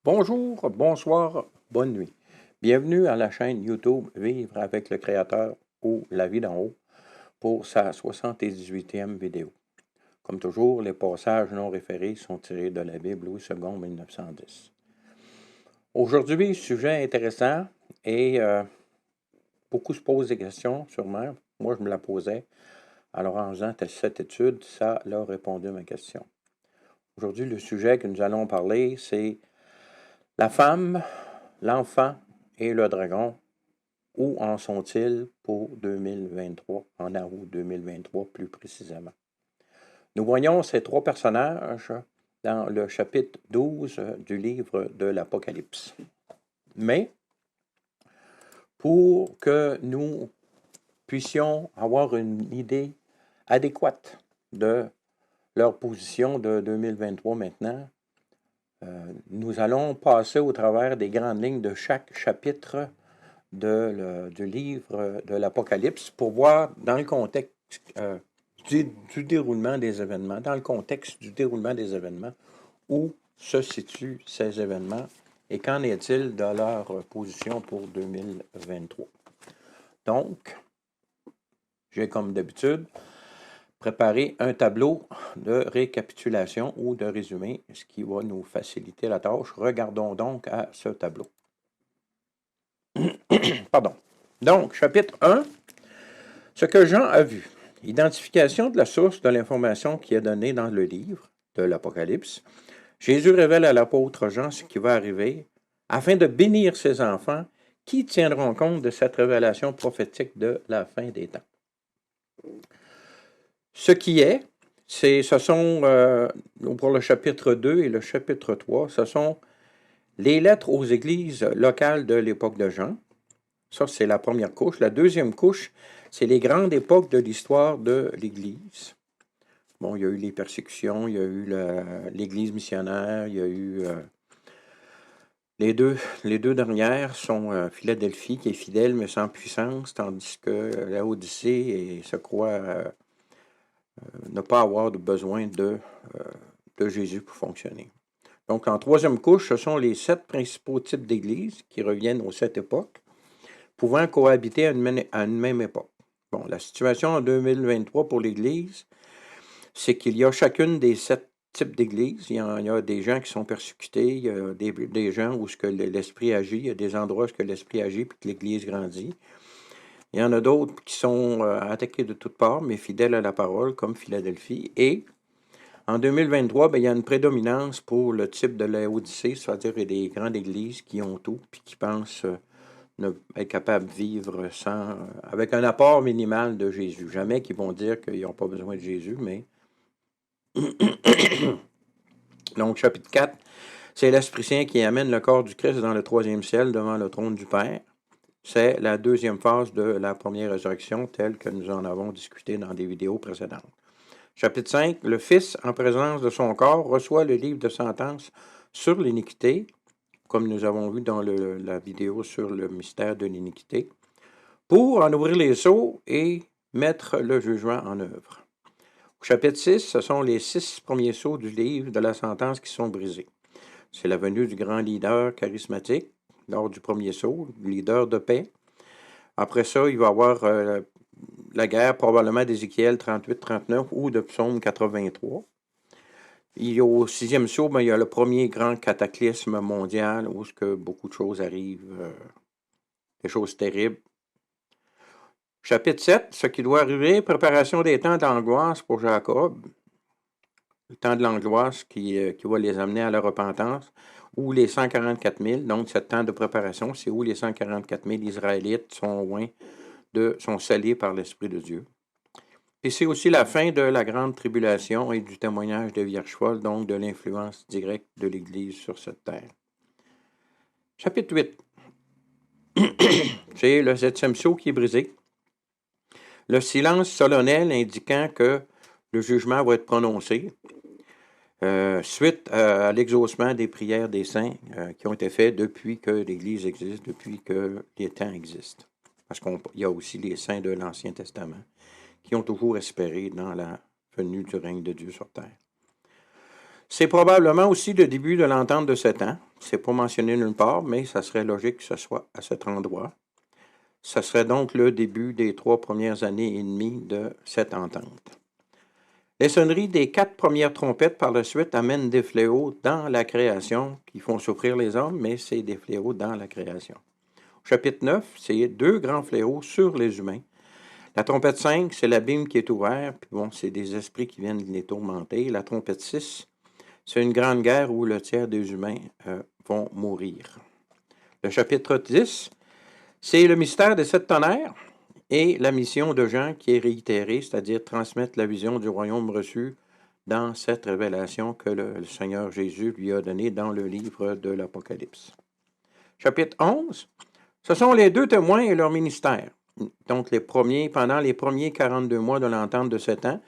Bonjour, bonsoir, bonne nuit. Bienvenue à la chaîne YouTube Vivre avec le Créateur ou La vie d'en haut pour sa 78e vidéo. Comme toujours, les passages non référés sont tirés de la Bible Louis II 1910. Aujourd'hui, sujet intéressant et beaucoup se posent des questions sûrement. Moi, je me la posais. Alors, en faisant cette étude, ça l'a répondu à ma question. Aujourd'hui, le sujet que nous allons parler, c'est la femme, l'enfant et le dragon. Où en sont-ils pour 2023, en août 2023 plus précisément? Nous voyons ces trois personnages dans le chapitre 12 du livre de l'Apocalypse. Mais, pour que nous puissions avoir une idée adéquate de leur position de 2023 maintenant, nous allons passer au travers des grandes lignes de chaque chapitre du livre de l'Apocalypse pour voir dans le contexte du déroulement des événements, dans le contexte du déroulement des événements, où se situent ces événements et qu'en est-il de leur position pour 2023. Donc, j'ai comme d'habitude préparé un tableau de récapitulation ou de résumé, ce qui va nous faciliter la tâche. Regardons donc à ce tableau. Pardon. Donc, chapitre 1, ce que Jean a vu. Identification de la source de l'information qui est donnée dans le livre de l'Apocalypse. Jésus révèle à l'apôtre Jean ce qui va arriver afin de bénir ses enfants qui tiendront compte de cette révélation prophétique de la fin des temps. Ce qui est, ce sont, pour le chapitre 2 et le chapitre 3, ce sont les lettres aux églises locales de l'époque de Jean. Ça, c'est la première couche. La deuxième couche, c'est les grandes époques de l'histoire de l'Église. Bon, il y a eu les persécutions, il y a eu l'Église missionnaire, il y a eu... les deux dernières sont Philadelphie, qui est fidèle mais sans puissance, tandis que la Odyssée se croit ne pas avoir de besoin de Jésus pour fonctionner. Donc, en troisième couche, ce sont les 7 principaux types d'églises qui reviennent aux 7 époques, pouvant cohabiter à une même époque. Bon, la situation en 2023 pour l'Église, c'est qu'il y a chacune des 7 types d'églises. Il y a des gens qui sont persécutés, il y a des gens où l'Esprit agit, il y a des endroits où l'Esprit agit et que l'Église grandit. Il y en a d'autres qui sont attaqués de toutes parts, mais fidèles à la parole, comme Philadelphie. Et en 2023, il y a une prédominance pour le type de Laodicée, c'est-à-dire des grandes églises qui ont tout, puis qui pensent être capables de vivre avec un apport minimal de Jésus. Jamais qu'ils vont dire qu'ils n'ont pas besoin de Jésus, mais... Donc, chapitre 4, c'est l'Esprit Saint qui amène le corps du Christ dans le 3e ciel devant le trône du Père. C'est la deuxième phase de la première résurrection, telle que nous en avons discuté dans des vidéos précédentes. Chapitre 5, le Fils, en présence de son corps, reçoit le livre de sentence sur l'iniquité, comme nous avons vu dans la vidéo sur le mystère de l'iniquité, pour en ouvrir les sceaux et mettre le jugement en œuvre. Au chapitre 6, ce sont les 6 premiers sceaux du livre de la sentence qui sont brisés. C'est la venue du grand leader charismatique lors du premier sceau, leader de paix. Après ça, il va y avoir la guerre probablement d'Ézéchiel 38-39 ou de Psaume 83. Au 6e sceau, il y a le premier grand cataclysme mondial où beaucoup de choses arrivent, des choses terribles. Chapitre 7, ce qui doit arriver, préparation des temps d'angoisse pour Jacob. Le temps de l'angoisse qui va les amener à la repentance, ou les 144 000, donc ce temps de préparation, c'est où les 144 000 Israélites sont scellés par l'Esprit de Dieu. Et c'est aussi la fin de la grande tribulation et du témoignage de Vierge folle, donc de l'influence directe de l'Église sur cette terre. Chapitre 8. C'est le 7e sceau qui est brisé. Le silence solennel indiquant que le jugement va être prononcé suite à l'exaucement des prières des saints qui ont été faites depuis que l'Église existe, depuis que les temps existent. Parce qu'il y a aussi les saints de l'Ancien Testament qui ont toujours espéré dans la venue du règne de Dieu sur terre. C'est probablement aussi le début de l'entente de 7 ans. C'est pas mentionné nulle part, mais ça serait logique que ce soit à cet endroit. Ce serait donc le début des 3 premières années et demie de cette entente. Les sonneries des 4 premières trompettes par la suite amènent des fléaux dans la création qui font souffrir les hommes, mais c'est des fléaux dans la création. Au chapitre 9, c'est 2 grands fléaux sur les humains. La trompette 5, c'est l'abîme qui est ouvert, puis bon, c'est des esprits qui viennent les tourmenter. La trompette 6, c'est une grande guerre où le tiers des humains vont mourir. Le chapitre 10, c'est le mystère des 7 tonnerres et la mission de Jean qui est réitérée, c'est-à-dire transmettre la vision du royaume reçu dans cette révélation que le Seigneur Jésus lui a donnée dans le livre de l'Apocalypse. Chapitre 11, ce sont les 2 témoins et leur ministère. Donc, pendant les premiers 42 mois de l'entente de 7 ans,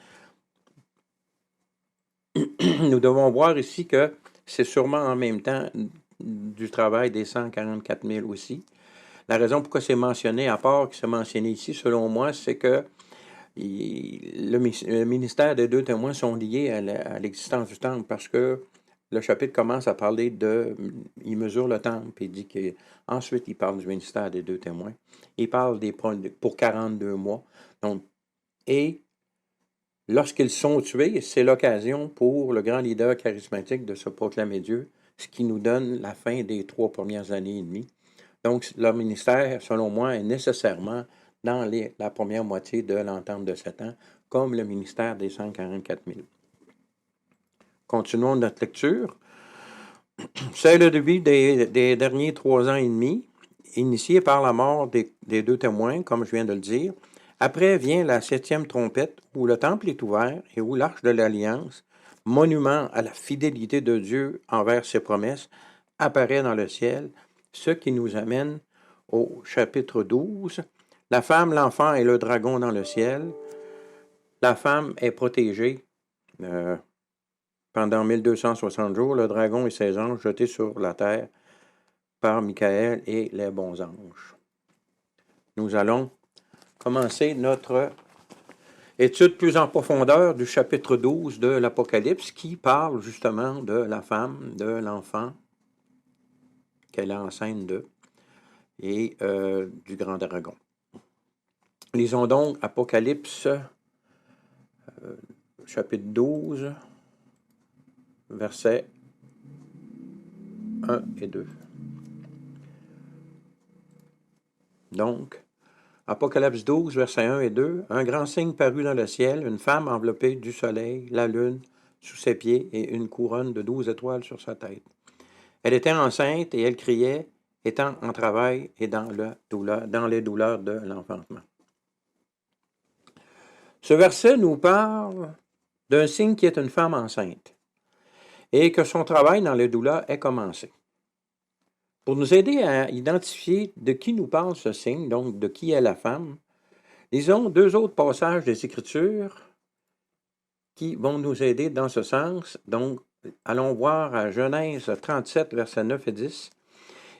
nous devons voir ici que c'est sûrement en même temps du travail des 144 000 aussi. La raison pourquoi c'est mentionné, à part que c'est mentionné ici, selon moi, c'est que le ministère des 2 témoins sont liés à l'existence du temple parce que le chapitre commence à parler il mesure le temple, puis il dit qu'ensuite il parle du ministère des 2 témoins. Il parle pour 42 mois. Donc, et lorsqu'ils sont tués, c'est l'occasion pour le grand leader charismatique de se proclamer Dieu, ce qui nous donne la fin des 3 premières années et demie. Donc, leur ministère, selon moi, est nécessairement dans la première moitié de l'entente de 7 ans, comme le ministère des 144 000. Continuons notre lecture. C'est le début des derniers 3 ans et demi, initié par la mort des 2 témoins, comme je viens de le dire. Après vient la 7e trompette, où le temple est ouvert et où l'arche de l'Alliance, monument à la fidélité de Dieu envers ses promesses, apparaît dans le ciel, ce qui nous amène au chapitre 12. La femme, l'enfant et le dragon dans le ciel. La femme est protégée pendant 1260 jours. Le dragon et ses anges jetés sur la terre par Michael et les bons anges. Nous allons commencer notre étude plus en profondeur du chapitre 12 de l'Apocalypse qui parle justement de la femme, de l'enfant qu'elle est enceinte de et du grand dragon. Lisons donc Apocalypse chapitre 12, versets 1 et 2. Donc, Apocalypse 12, versets 1 et 2. Un grand signe parut dans le ciel, une femme enveloppée du soleil, la lune sous ses pieds et une couronne de 12 étoiles sur sa tête. Elle était enceinte et elle criait, étant en travail et dans les douleurs de l'enfantement. Ce verset nous parle d'un signe qui est une femme enceinte et que son travail dans les douleurs est commencé. Pour nous aider à identifier de qui nous parle ce signe, donc de qui est la femme, lisons 2 autres passages des Écritures qui vont nous aider dans ce sens. Donc, allons voir à Genèse 37, versets 9 et 10.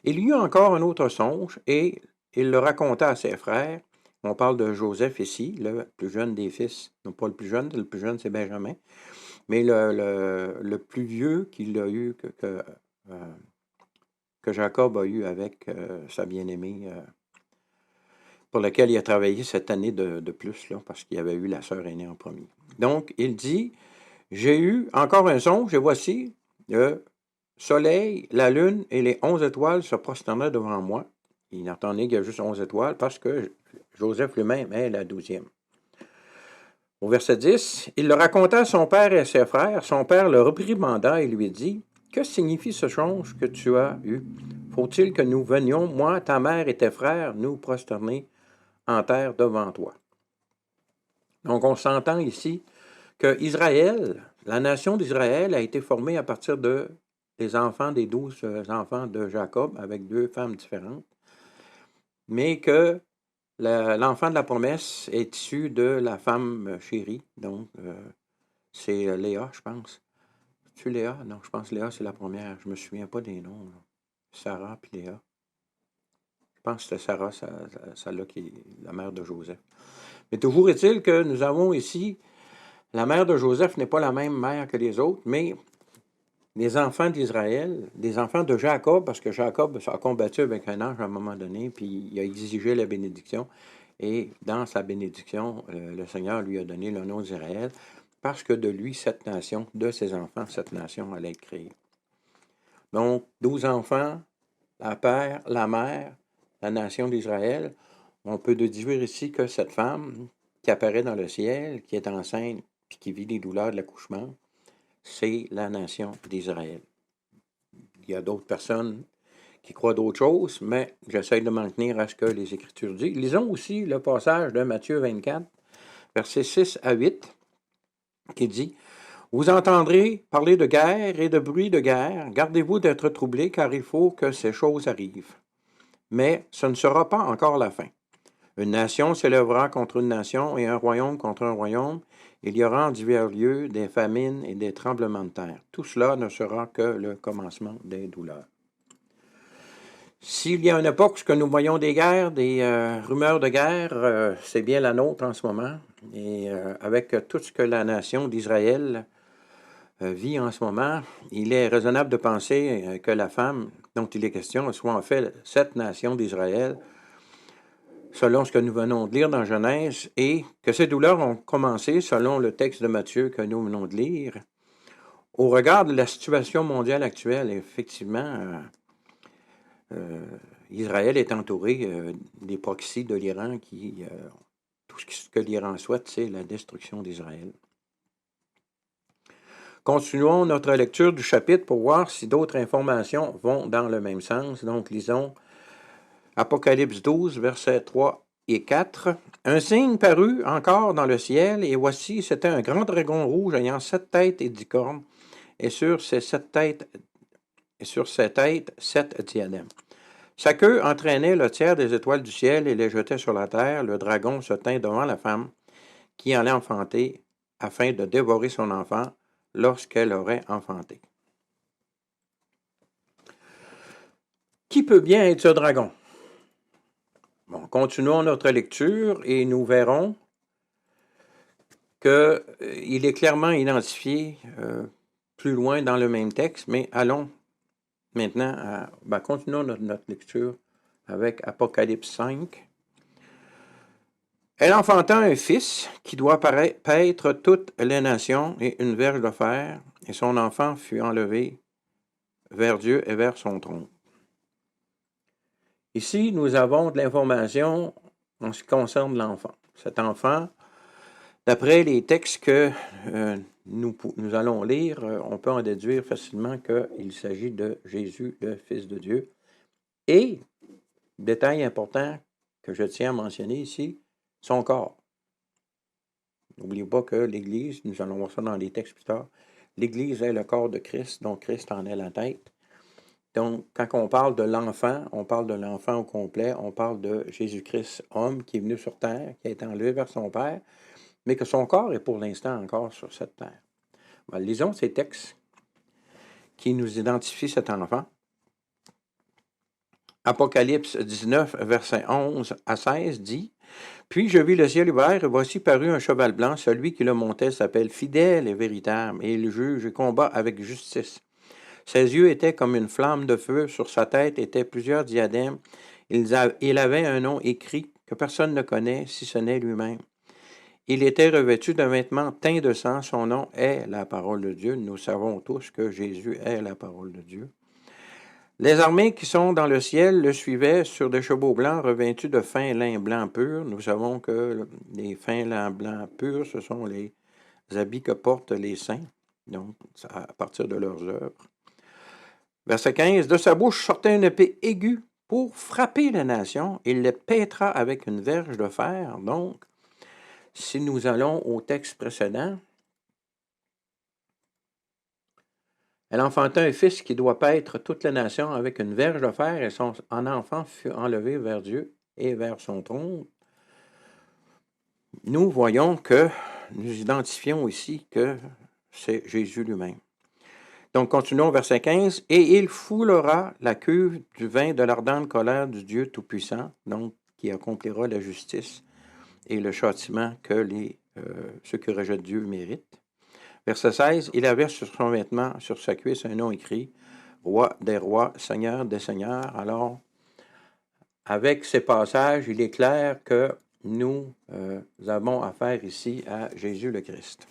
Il y eut encore un autre songe et il le raconta à ses frères. On parle de Joseph ici, le plus jeune des fils. Non pas le plus jeune c'est Benjamin. Mais le plus vieux qu'il a eu, que Jacob a eu avec sa bien-aimée, pour laquelle il a travaillé cette année de plus, là, parce qu'il avait eu la sœur aînée en premier. Donc, il dit, j'ai eu encore un songe, et voici, le soleil, la lune et les 11 étoiles se prosternaient devant moi. Il entendait qu'il y a juste 11 étoiles, parce que Joseph lui-même est la 12e. Au verset 10, il le raconta à son père et à ses frères. Son père le réprimanda et lui dit, « Que signifie ce songe que tu as eu? Faut-il que nous venions, moi, ta mère et tes frères, nous prosterner en terre devant toi? » Donc, on s'entend ici que Israël, la nation d'Israël a été formée à partir des enfants, des 12 enfants de Jacob, avec 2 femmes différentes, mais que l'enfant de la promesse est issu de la femme chérie, donc c'est Léa, je pense. C'est-tu Léa? Non, je pense que Léa, c'est la première. Je ne me souviens pas des noms. Là. Sarah puis Léa. Je pense que c'était Sarah, celle-là qui est la mère de Joseph. Mais toujours est-il que nous avons ici, la mère de Joseph n'est pas la même mère que les autres, mais les enfants d'Israël, les enfants de Jacob, parce que Jacob a combattu avec un ange à un moment donné, puis il a exigé la bénédiction. Et dans sa bénédiction, le Seigneur lui a donné le nom d'Israël, parce que de lui, cette nation, de ses enfants, cette nation allait être créée. Donc, 12 enfants, la père, la mère, la nation d'Israël. On peut déduire ici que cette femme qui apparaît dans le ciel, qui est enceinte, puis qui vit les douleurs de l'accouchement, c'est la nation d'Israël. Il y a d'autres personnes qui croient d'autres choses, mais j'essaie de m'en tenir à ce que les Écritures disent. Lisons aussi le passage de Matthieu 24, versets 6 à 8, qui dit « Vous entendrez parler de guerre et de bruit de guerre. Gardez-vous d'être troublés, car il faut que ces choses arrivent. Mais ce ne sera pas encore la fin. Une nation s'élèvera contre une nation et un royaume contre un royaume. Il y aura en divers lieux des famines et des tremblements de terre. Tout cela ne sera que le commencement des douleurs. » S'il y a une époque où nous voyons des guerres, des rumeurs de guerre, c'est bien la nôtre en ce moment. Et avec tout ce que la nation d'Israël vit en ce moment, il est raisonnable de penser que la femme dont il est question soit en fait cette nation d'Israël, selon ce que nous venons de lire dans Genèse, et que ces douleurs ont commencé, selon le texte de Matthieu que nous venons de lire, au regard de la situation mondiale actuelle. Effectivement, Israël est entouré des proxys de l'Iran qui, tout ce que l'Iran souhaite, c'est la destruction d'Israël. Continuons notre lecture du chapitre pour voir si d'autres informations vont dans le même sens. Donc, lisons Apocalypse 12, versets 3 et 4. Un signe parut encore dans le ciel, et voici, c'était un grand dragon rouge ayant 7 têtes et 10 cornes, et sur ces 7 têtes, 7 diadèmes. Sa queue entraînait le tiers des étoiles du ciel et les jetait sur la terre. Le dragon se tint devant la femme qui allait enfanter afin de dévorer son enfant lorsqu'elle aurait enfanté. Qui peut bien être ce dragon? Bon, continuons notre lecture et nous verrons qu'il est clairement identifié plus loin dans le même texte, mais allons maintenant, continuons notre lecture avec Apocalypse 5. Elle enfanta un fils qui doit paître toutes les nations et une verge de fer, et son enfant fut enlevé vers Dieu et vers son trône. Ici, nous avons de l'information en ce qui concerne l'enfant. Cet enfant, d'après les textes que nous allons lire, on peut en déduire facilement qu'il s'agit de Jésus, le Fils de Dieu. Et, détail important que je tiens à mentionner ici, son corps. N'oubliez pas que l'Église, nous allons voir ça dans les textes plus tard, l'Église est le corps de Christ, donc Christ en est la tête. Donc, quand on parle de l'enfant au complet, on parle de Jésus-Christ, homme, qui est venu sur terre, qui a été enlevé vers son Père, mais que son corps est pour l'instant encore sur cette terre. Ben, lisons ces textes qui nous identifient cet enfant. Apocalypse 19, versets 11 à 16 dit « Puis je vis le ciel ouvert, et voici parut un cheval blanc. Celui qui le montait s'appelle Fidèle et Véritable, et il juge et combat avec justice. Ses yeux étaient comme une flamme de feu, sur sa tête étaient plusieurs diadèmes. Il avait un nom écrit que personne ne connaît, si ce n'est lui-même. Il était revêtu d'un vêtement teint de sang. Son nom est la parole de Dieu. Nous savons tous que Jésus est la parole de Dieu. Les armées qui sont dans le ciel le suivaient sur des chevaux blancs revêtus de fin lin blanc pur. Nous savons que les fins lin blanc purs, ce sont les habits que portent les saints, donc à partir de leurs œuvres. Verset 15, « De sa bouche sortait une épée aiguë pour frapper les nations. Il les pètera avec une verge de fer. » Donc, si nous allons au texte précédent, elle enfanta un fils qui doit paître toute la nation avec une verge de fer, et son enfant fut enlevé vers Dieu et vers son trône. Nous voyons que nous identifions ici que c'est Jésus lui-même. Donc, continuons verset 15. « Et il foulera la cuve du vin de l'ardente colère du Dieu Tout-Puissant, donc qui accomplira la justice et le châtiment que ceux qui rejettent Dieu méritent. » Verset 16, il avait sur son vêtement, sur sa cuisse, un nom écrit, Roi des rois, Seigneur des seigneurs. Alors, avec ces passages, il est clair que nous avons affaire ici à Jésus le Christ.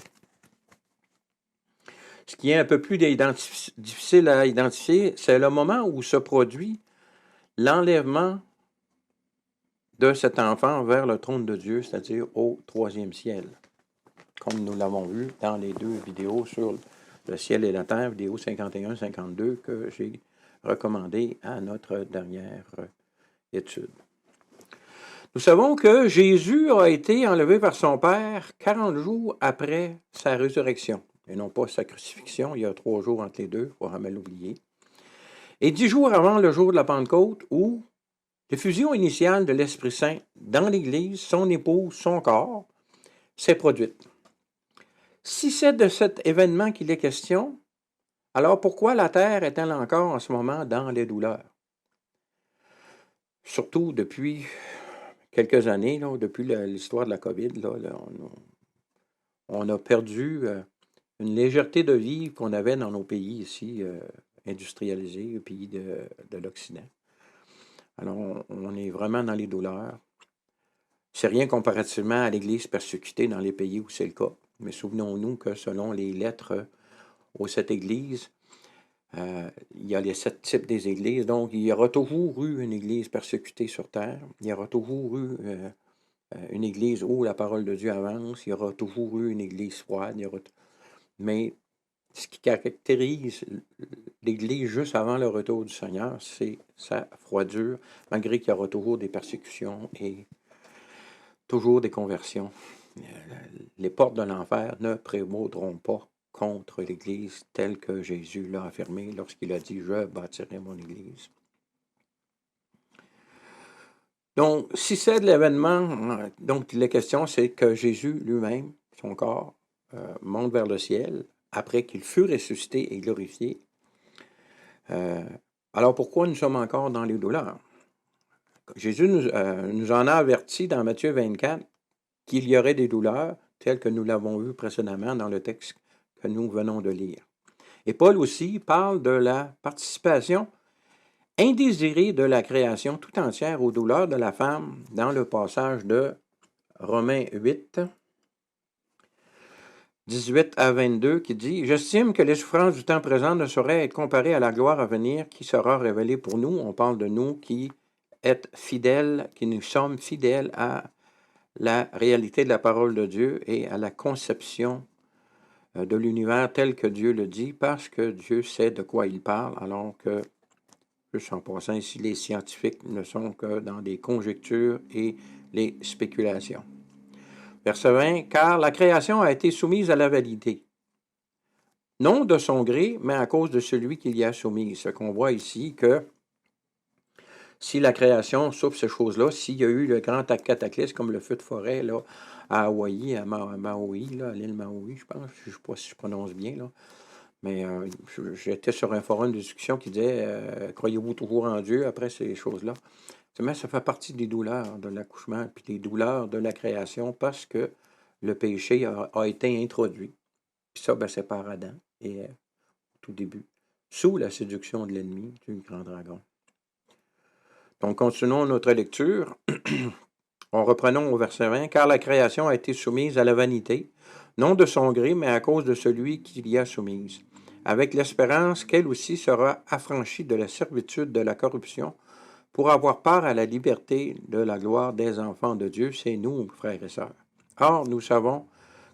Ce qui est un peu plus difficile à identifier, c'est le moment où se produit l'enlèvement de cet enfant vers le trône de Dieu, c'est-à-dire au troisième ciel, comme nous l'avons vu dans les deux vidéos sur le ciel et la terre, vidéo 51-52, que j'ai recommandé à notre dernière étude. Nous savons que Jésus a été enlevé par son Père 40 jours après sa résurrection, et non pas sa crucifixion. Il y a 3 jours entre les deux, il ne faut jamais l'oublier. Et 10 jours avant le jour de la Pentecôte, où l'effusion initiale de l'Esprit Saint dans l'Église, son épouse, son corps, s'est produite. Si c'est de cet événement qu'il est question, alors pourquoi la terre est-elle encore en ce moment dans les douleurs? Surtout depuis quelques années, là, depuis l'histoire de la COVID, on a perdu une légèreté de vie qu'on avait dans nos pays ici, industrialisés, pays de l'Occident. Alors, on est vraiment dans les douleurs. C'est rien comparativement à l'Église persécutée dans les pays où c'est le cas. Mais souvenons-nous que selon les lettres aux 7 églises, il y a les 7 types des églises. Donc, il y aura toujours eu une église persécutée sur terre. Il y aura toujours eu une église où la parole de Dieu avance. Il y aura toujours eu une église froide. Mais ce qui caractérise l'Église juste avant le retour du Seigneur, c'est sa froidure, malgré qu'il y aura toujours des persécutions et toujours des conversions. Les portes de l'enfer ne prévaudront pas contre l'Église telle que Jésus l'a affirmé lorsqu'il a dit « Je bâtirai mon Église ». Donc, si c'est de l'événement, donc la question, c'est que Jésus lui-même, son corps, monte vers le ciel après qu'il fut ressuscité et glorifié. Alors, pourquoi nous sommes encore dans les douleurs? Jésus nous en a averti dans Matthieu 24 qu'il y aurait des douleurs, telles que nous l'avons vu précédemment dans le texte que nous venons de lire. Et Paul aussi parle de la participation indésirée de la création tout entière aux douleurs de la femme dans le passage de Romains 8, 18 à 22, qui dit « J'estime que les souffrances du temps présent ne sauraient être comparées à la gloire à venir qui sera révélée pour nous. » On parle de nous qui êtes fidèles, qui nous sommes fidèles à la réalité de la parole de Dieu et à la conception de l'univers tel que Dieu le dit, parce que Dieu sait de quoi il parle, alors que, juste en passant ici, les scientifiques ne sont que dans des conjectures et les spéculations. Verset 20, « Car la création a été soumise à la vanité, non de son gré, mais à cause de celui qui l'y a soumise. » Ce qu'on voit ici, que si la création souffre ces choses-là, s'il y a eu le grand cataclysme comme le feu de forêt là, à Hawaï, à Maui, là, à l'île Maui, je pense, je ne sais pas si je prononce bien, là, mais j'étais sur un forum de discussion qui disait croyez-vous toujours en Dieu après ces choses-là? Mais ça fait partie des douleurs de l'accouchement puis des douleurs de la création parce que le péché a été introduit. Puis ça, ben, c'est par Adam et au tout début, sous la séduction de l'ennemi, du grand dragon. Donc, continuons notre lecture. En reprenons au verset 20. « Car la création a été soumise à la vanité, non de son gré, mais à cause de celui qui l'y a soumise, avec l'espérance qu'elle aussi sera affranchie de la servitude de la corruption, pour avoir part à la liberté de la gloire des enfants de Dieu. » C'est nous, frères et sœurs. Or, nous savons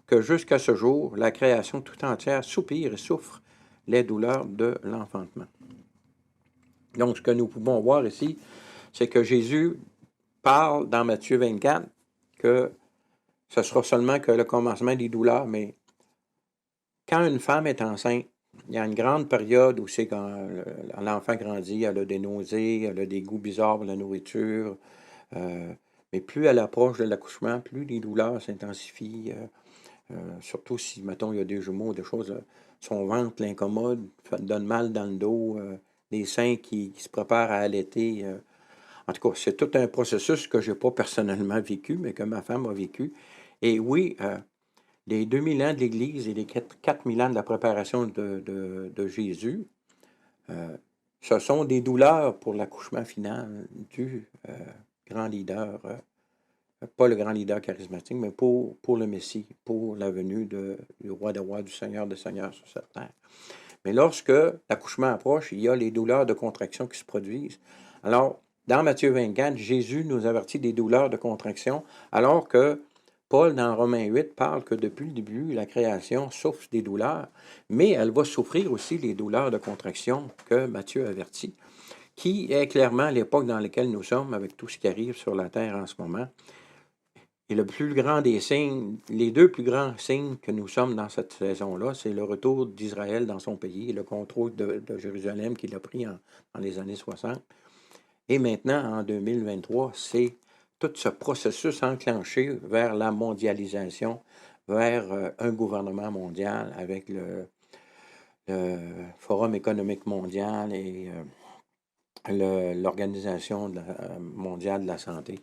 que jusqu'à ce jour, la création tout entière soupire et souffre les douleurs de l'enfantement. Donc, ce que nous pouvons voir ici, c'est que Jésus parle dans Matthieu 24 que ce sera seulement que le commencement des douleurs, mais quand une femme est enceinte, il y a une grande période où c'est quand l'enfant grandit, elle a des nausées, elle a des goûts bizarres pour la nourriture, mais plus elle approche de l'accouchement, plus les douleurs s'intensifient, surtout si, mettons, il y a des jumeaux, des choses, son ventre l'incommode, donne mal dans le dos, les seins qui se préparent à allaiter. En tout cas, c'est tout un processus que je n'ai pas personnellement vécu, mais que ma femme a vécu. Et oui, les 2000 ans de l'Église et les 4000 ans de la préparation de Jésus, ce sont des douleurs pour l'accouchement final du grand leader, pas le grand leader charismatique, mais pour le Messie, pour la venue du roi des rois, du Seigneur des seigneurs sur cette terre. Mais lorsque l'accouchement approche, il y a les douleurs de contraction qui se produisent. Alors, dans Matthieu 24, Jésus nous avertit des douleurs de contraction, alors que Paul, dans Romains 8, parle que depuis le début, la création souffre des douleurs, mais elle va souffrir aussi les douleurs de contraction que Matthieu avertit, qui est clairement l'époque dans laquelle nous sommes avec tout ce qui arrive sur la terre en ce moment. Et le plus grand des signes, les deux plus grands signes que nous sommes dans cette saison-là, c'est le retour d'Israël dans son pays et le contrôle de Jérusalem qu'il a pris dans les années 60. Et maintenant, en 2023, c'est tout ce processus enclenché vers la mondialisation, vers un gouvernement mondial avec le Forum économique mondial et l'Organisation mondiale de la santé,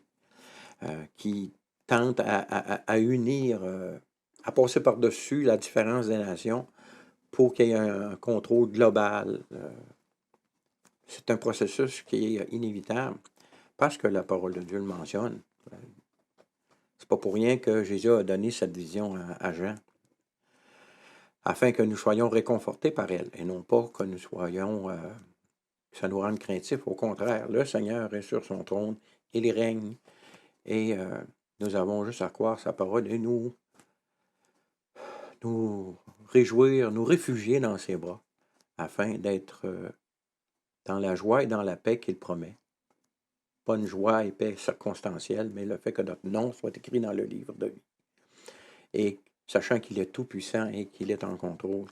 qui tente à unir, à passer par-dessus la différence des nations pour qu'il y ait un contrôle global. C'est un processus qui est inévitable parce que la parole de Dieu le mentionne. C'est pas pour rien que Jésus a donné cette vision à Jean, afin que nous soyons réconfortés par elle et non pas que nous soyons, que ça nous rende craintifs. Au contraire, le Seigneur est sur son trône, il règne et nous avons juste à croire sa parole et nous réjouir, nous réfugier dans ses bras, afin d'être dans la joie et dans la paix qu'il promet. Pas une joie et paix circonstancielle, mais le fait que notre nom soit écrit dans le livre de vie. Et sachant qu'il est tout-puissant et qu'il est en contrôle,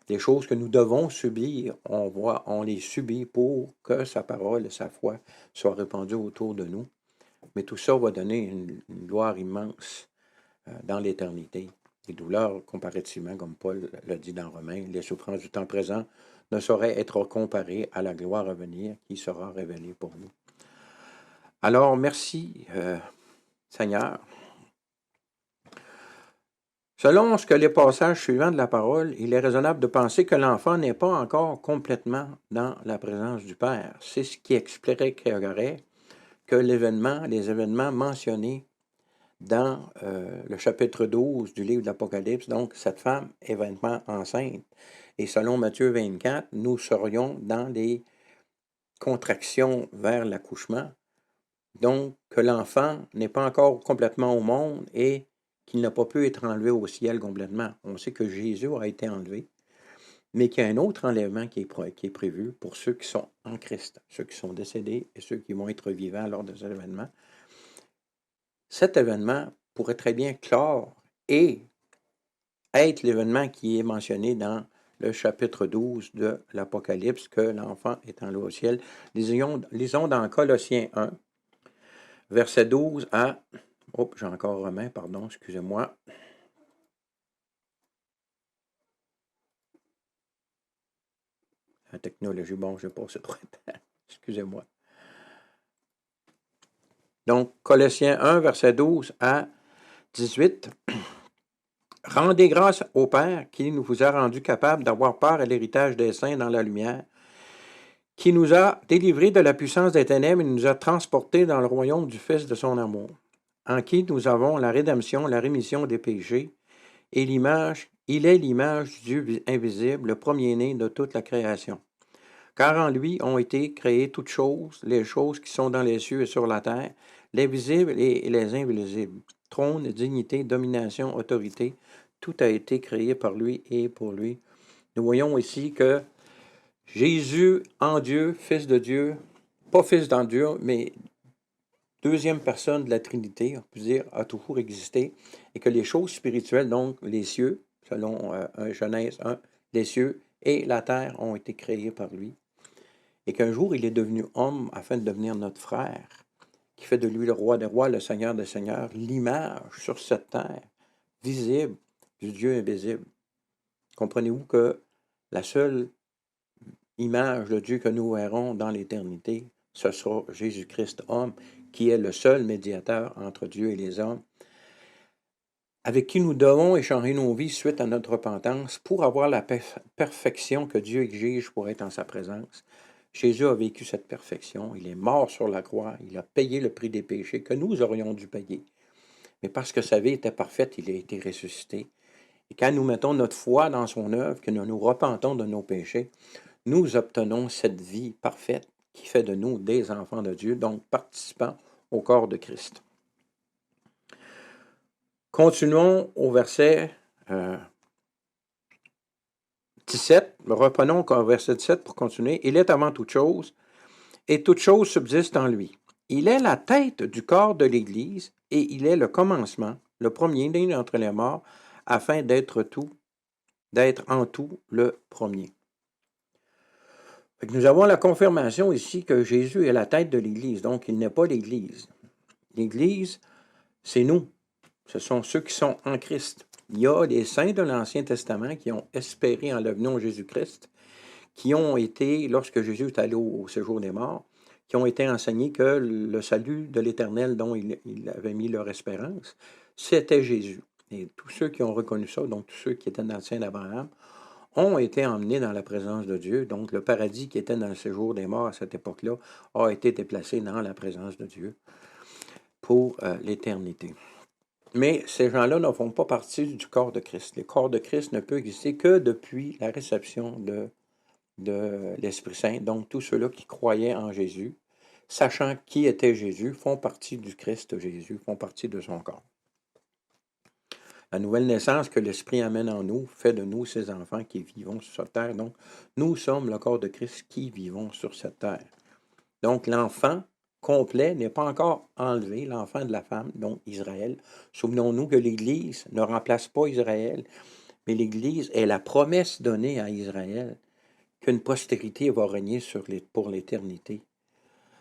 les choses que nous devons subir, on les subit pour que sa parole et sa foi soient répandues autour de nous. Mais tout ça va donner une gloire immense dans l'éternité. Les douleurs, comparativement, comme Paul l'a dit dans Romains, les souffrances du temps présent ne sauraient être comparées à la gloire à venir qui sera révélée pour nous. Alors, merci, Seigneur. Selon ce que les passages suivants de la parole, il est raisonnable de penser que l'enfant n'est pas encore complètement dans la présence du Père. C'est ce qui expliquerait que les événements mentionnés dans le chapitre 12 du livre de l'Apocalypse, donc cette femme est événement enceinte. Et selon Matthieu 24, nous serions dans les contractions vers l'accouchement. Donc, que l'enfant n'est pas encore complètement au monde et qu'il n'a pas pu être enlevé au ciel complètement. On sait que Jésus a été enlevé, mais qu'il y a un autre enlèvement qui est prévu pour ceux qui sont en Christ, ceux qui sont décédés et ceux qui vont être vivants lors de cet événement. Cet événement pourrait très bien clore et être l'événement qui est mentionné dans le chapitre 12 de l'Apocalypse, que l'enfant est enlevé au ciel. Lisons dans Colossiens 1, verset 12 à... Oh, j'ai encore Romain, pardon, excusez-moi. La technologie, bon, j'ai passé trop de temps. Excusez-moi. Donc, Colossiens 1, verset 12 à 18. Rendez grâce au Père qui nous vous a rendu capable d'avoir part à l'héritage des saints dans la lumière, qui nous a délivrés de la puissance des ténèbres et nous a transportés dans le royaume du Fils de son amour, en qui nous avons la rédemption, la rémission des péchés, et il est l'image du Dieu invisible, le premier-né de toute la création. Car en lui ont été créées toutes choses, les choses qui sont dans les cieux et sur la terre, les visibles et les invisibles. Trône, dignité, domination, autorité, tout a été créé par lui et pour lui. Nous voyons ici que Jésus en Dieu, Fils de Dieu, pas Fils dans Dieu, mais deuxième personne de la Trinité, on peut dire, a toujours existé, et que les choses spirituelles, donc les cieux, selon Genèse 1, les cieux et la terre ont été créés par lui, et qu'un jour il est devenu homme afin de devenir notre frère, qui fait de lui le roi des rois, le Seigneur des seigneurs, l'image sur cette terre, visible du Dieu invisible. Comprenez-vous que la seule image de Dieu que nous verrons dans l'éternité, ce sera Jésus-Christ homme, qui est le seul médiateur entre Dieu et les hommes, avec qui nous devons échanger nos vies suite à notre repentance pour avoir la perfection que Dieu exige pour être en sa présence. Jésus a vécu cette perfection. Il est mort sur la croix. Il a payé le prix des péchés que nous aurions dû payer. Mais parce que sa vie était parfaite, il a été ressuscité. Et quand nous mettons notre foi dans son œuvre, que nous nous repentons de nos péchés, nous obtenons cette vie parfaite qui fait de nous des enfants de Dieu, donc participants au corps de Christ. Continuons au verset 17. Reprenons au verset 17 pour continuer. Il est avant toute chose, et toute chose subsiste en lui. Il est la tête du corps de l'Église, et il est le commencement, le premier-né d'entre les morts, afin d'être en tout le premier. Nous avons la confirmation ici que Jésus est la tête de l'Église, donc il n'est pas l'Église. L'Église, c'est nous. Ce sont ceux qui sont en Christ. Il y a les saints de l'Ancien Testament qui ont espéré en le nom de Jésus-Christ, qui ont été, lorsque Jésus est allé au séjour des morts, qui ont été enseignés que le salut de l'Éternel dont il avait mis leur espérance, c'était Jésus. Et tous ceux qui ont reconnu ça, donc tous ceux qui étaient dans le sein d'Abraham, ont été emmenés dans la présence de Dieu. Donc le paradis qui était dans le séjour des morts à cette époque-là a été déplacé dans la présence de Dieu pour l'éternité. Mais ces gens-là ne font pas partie du corps de Christ. Le corps de Christ ne peut exister que depuis la réception de l'Esprit Saint. Donc, tous ceux-là qui croyaient en Jésus, sachant qui était Jésus, font partie du Christ Jésus, font partie de son corps. La nouvelle naissance que l'Esprit amène en nous fait de nous ses enfants qui vivons sur cette terre. Donc, nous sommes le corps de Christ qui vivons sur cette terre. Donc, l'enfant complet n'est pas encore enlevé, l'enfant de la femme, donc Israël. Souvenons-nous que l'Église ne remplace pas Israël, mais l'Église est la promesse donnée à Israël qu'une postérité va régner pour l'éternité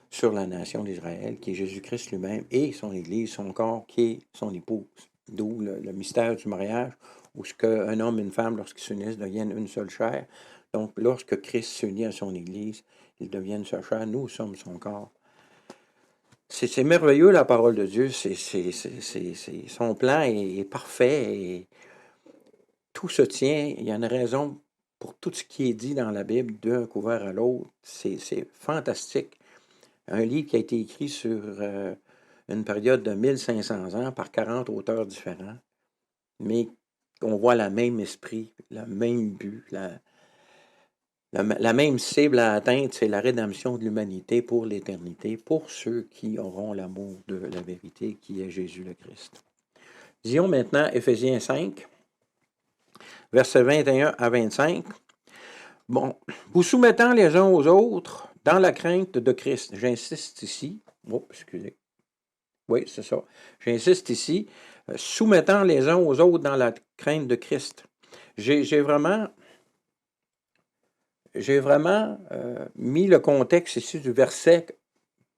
sur la nation d'Israël, qui est Jésus-Christ lui-même, et son Église, son corps, qui est son épouse. D'où le mystère du mariage, où ce qu'un homme et une femme, lorsqu'ils s'unissent, deviennent une seule chair. Donc, lorsque Christ s'unit à son Église, ils deviennent une seule chair. Nous sommes son corps. C'est merveilleux, la parole de Dieu. Son plan est parfait et tout se tient. Il y a une raison pour tout ce qui est dit dans la Bible, d'un couvert à l'autre. C'est fantastique. Un livre qui a été écrit sur une période de 1500 ans par 40 auteurs différents, mais on voit le même esprit, le même but, la même cible à atteindre, c'est la rédemption de l'humanité pour l'éternité, pour ceux qui auront l'amour de la vérité, qui est Jésus le Christ. Disons maintenant Éphésiens 5, versets 21 à 25. Bon, vous soumettant les uns aux autres dans la crainte de Christ. J'insiste ici. Oh, excusez. Oui, c'est ça. J'insiste ici. Soumettant les uns aux autres dans la crainte de Christ. J'ai vraiment mis le contexte ici du verset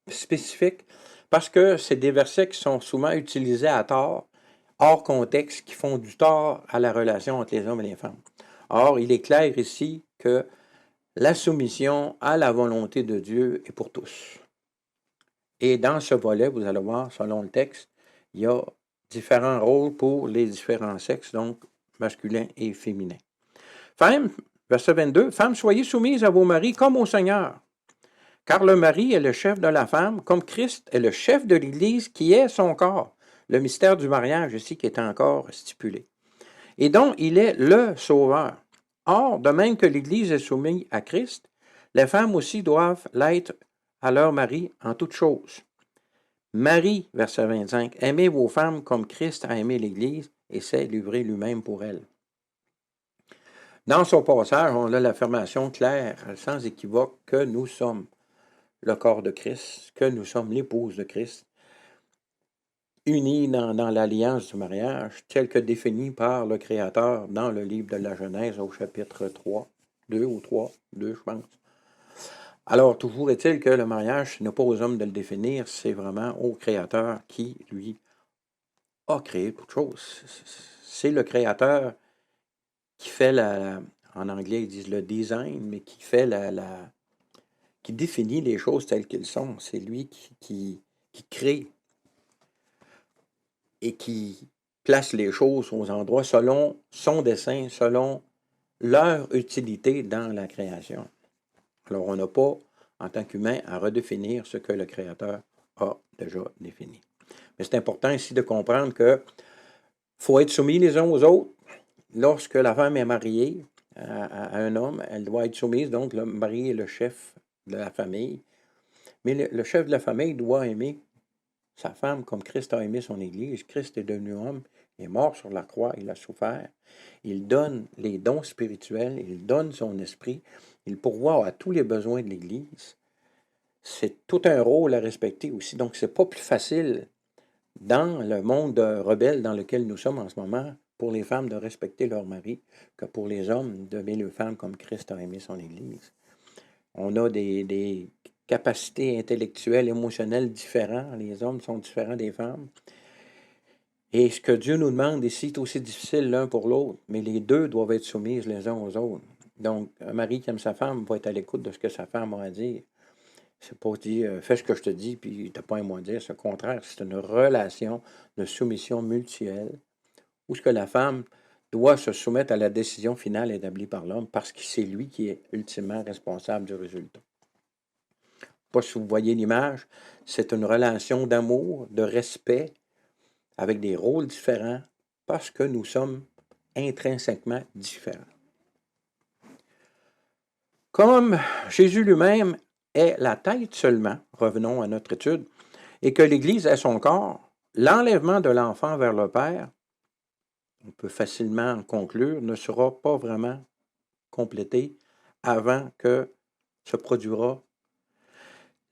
spécifique parce que c'est des versets qui sont souvent utilisés à tort, hors contexte, qui font du tort à la relation entre les hommes et les femmes. Or, il est clair ici que la soumission à la volonté de Dieu est pour tous. Et dans ce volet, vous allez voir, selon le texte, il y a différents rôles pour les différents sexes, donc masculin et féminin. Femmes, verset 22, Femmes, soyez soumises à vos maris comme au Seigneur, car le mari est le chef de la femme, comme Christ est le chef de l'Église qui est son corps. Le mystère du mariage ici qui est encore stipulé. Et donc, il est le sauveur. Or, de même que l'Église est soumise à Christ, les femmes aussi doivent l'être à leur mari en toutes choses. Marie, verset 25, aimez vos femmes comme Christ a aimé l'Église et s'est livré lui-même pour elle. Dans son passage, on a l'affirmation claire, sans équivoque, que nous sommes le corps de Christ, que nous sommes l'épouse de Christ, unis dans l'alliance du mariage, telle que définie par le Créateur dans le livre de la Genèse au chapitre 3, 2 ou 3, 2 je pense. Alors, toujours est-il que le mariage, ce n'est pas aux hommes de le définir, c'est vraiment au Créateur qui, lui, a créé toute chose. C'est le Créateur qui fait en anglais ils disent le design, mais qui fait qui définit les choses telles qu'elles sont. C'est lui qui crée et qui place les choses aux endroits selon son dessein, selon leur utilité dans la création. Alors, on n'a pas, en tant qu'humain, à redéfinir ce que le Créateur a déjà défini. Mais c'est important ici de comprendre qu'il faut être soumis les uns aux autres. Lorsque la femme est mariée à un homme, elle doit être soumise, donc le mari est le chef de la famille. Mais le chef de la famille doit aimer sa femme comme Christ a aimé son Église. Christ est devenu homme, il est mort sur la croix, il a souffert. Il donne les dons spirituels, il donne son esprit, il pourvoit à tous les besoins de l'Église. C'est tout un rôle à respecter aussi. Donc, c'est pas plus facile dans le monde rebelle dans lequel nous sommes en ce moment pour les femmes de respecter leur mari que pour les hommes d'aimer les femmes comme Christ a aimé son Église. On a des capacités intellectuelles, émotionnelles différentes. Les hommes sont différents des femmes. Et ce que Dieu nous demande ici est aussi difficile l'un pour l'autre, mais les deux doivent être soumises les uns aux autres. Donc, un mari qui aime sa femme va être à l'écoute de ce que sa femme a à dire. C'est pas dire fais ce que je te dis, puis tu n'as pas un mot à dire. C'est le contraire, c'est une relation de soumission mutuelle où ce que la femme doit se soumettre à la décision finale établie par l'homme parce que c'est lui qui est ultimement responsable du résultat. Pas si vous voyez l'image, c'est une relation d'amour, de respect, avec des rôles différents parce que nous sommes intrinsèquement différents. Comme Jésus lui-même est la tête seulement, revenons à notre étude, et que l'Église est son corps, l'enlèvement de l'enfant vers le Père, on peut facilement en conclure, ne sera pas vraiment complété avant que se produira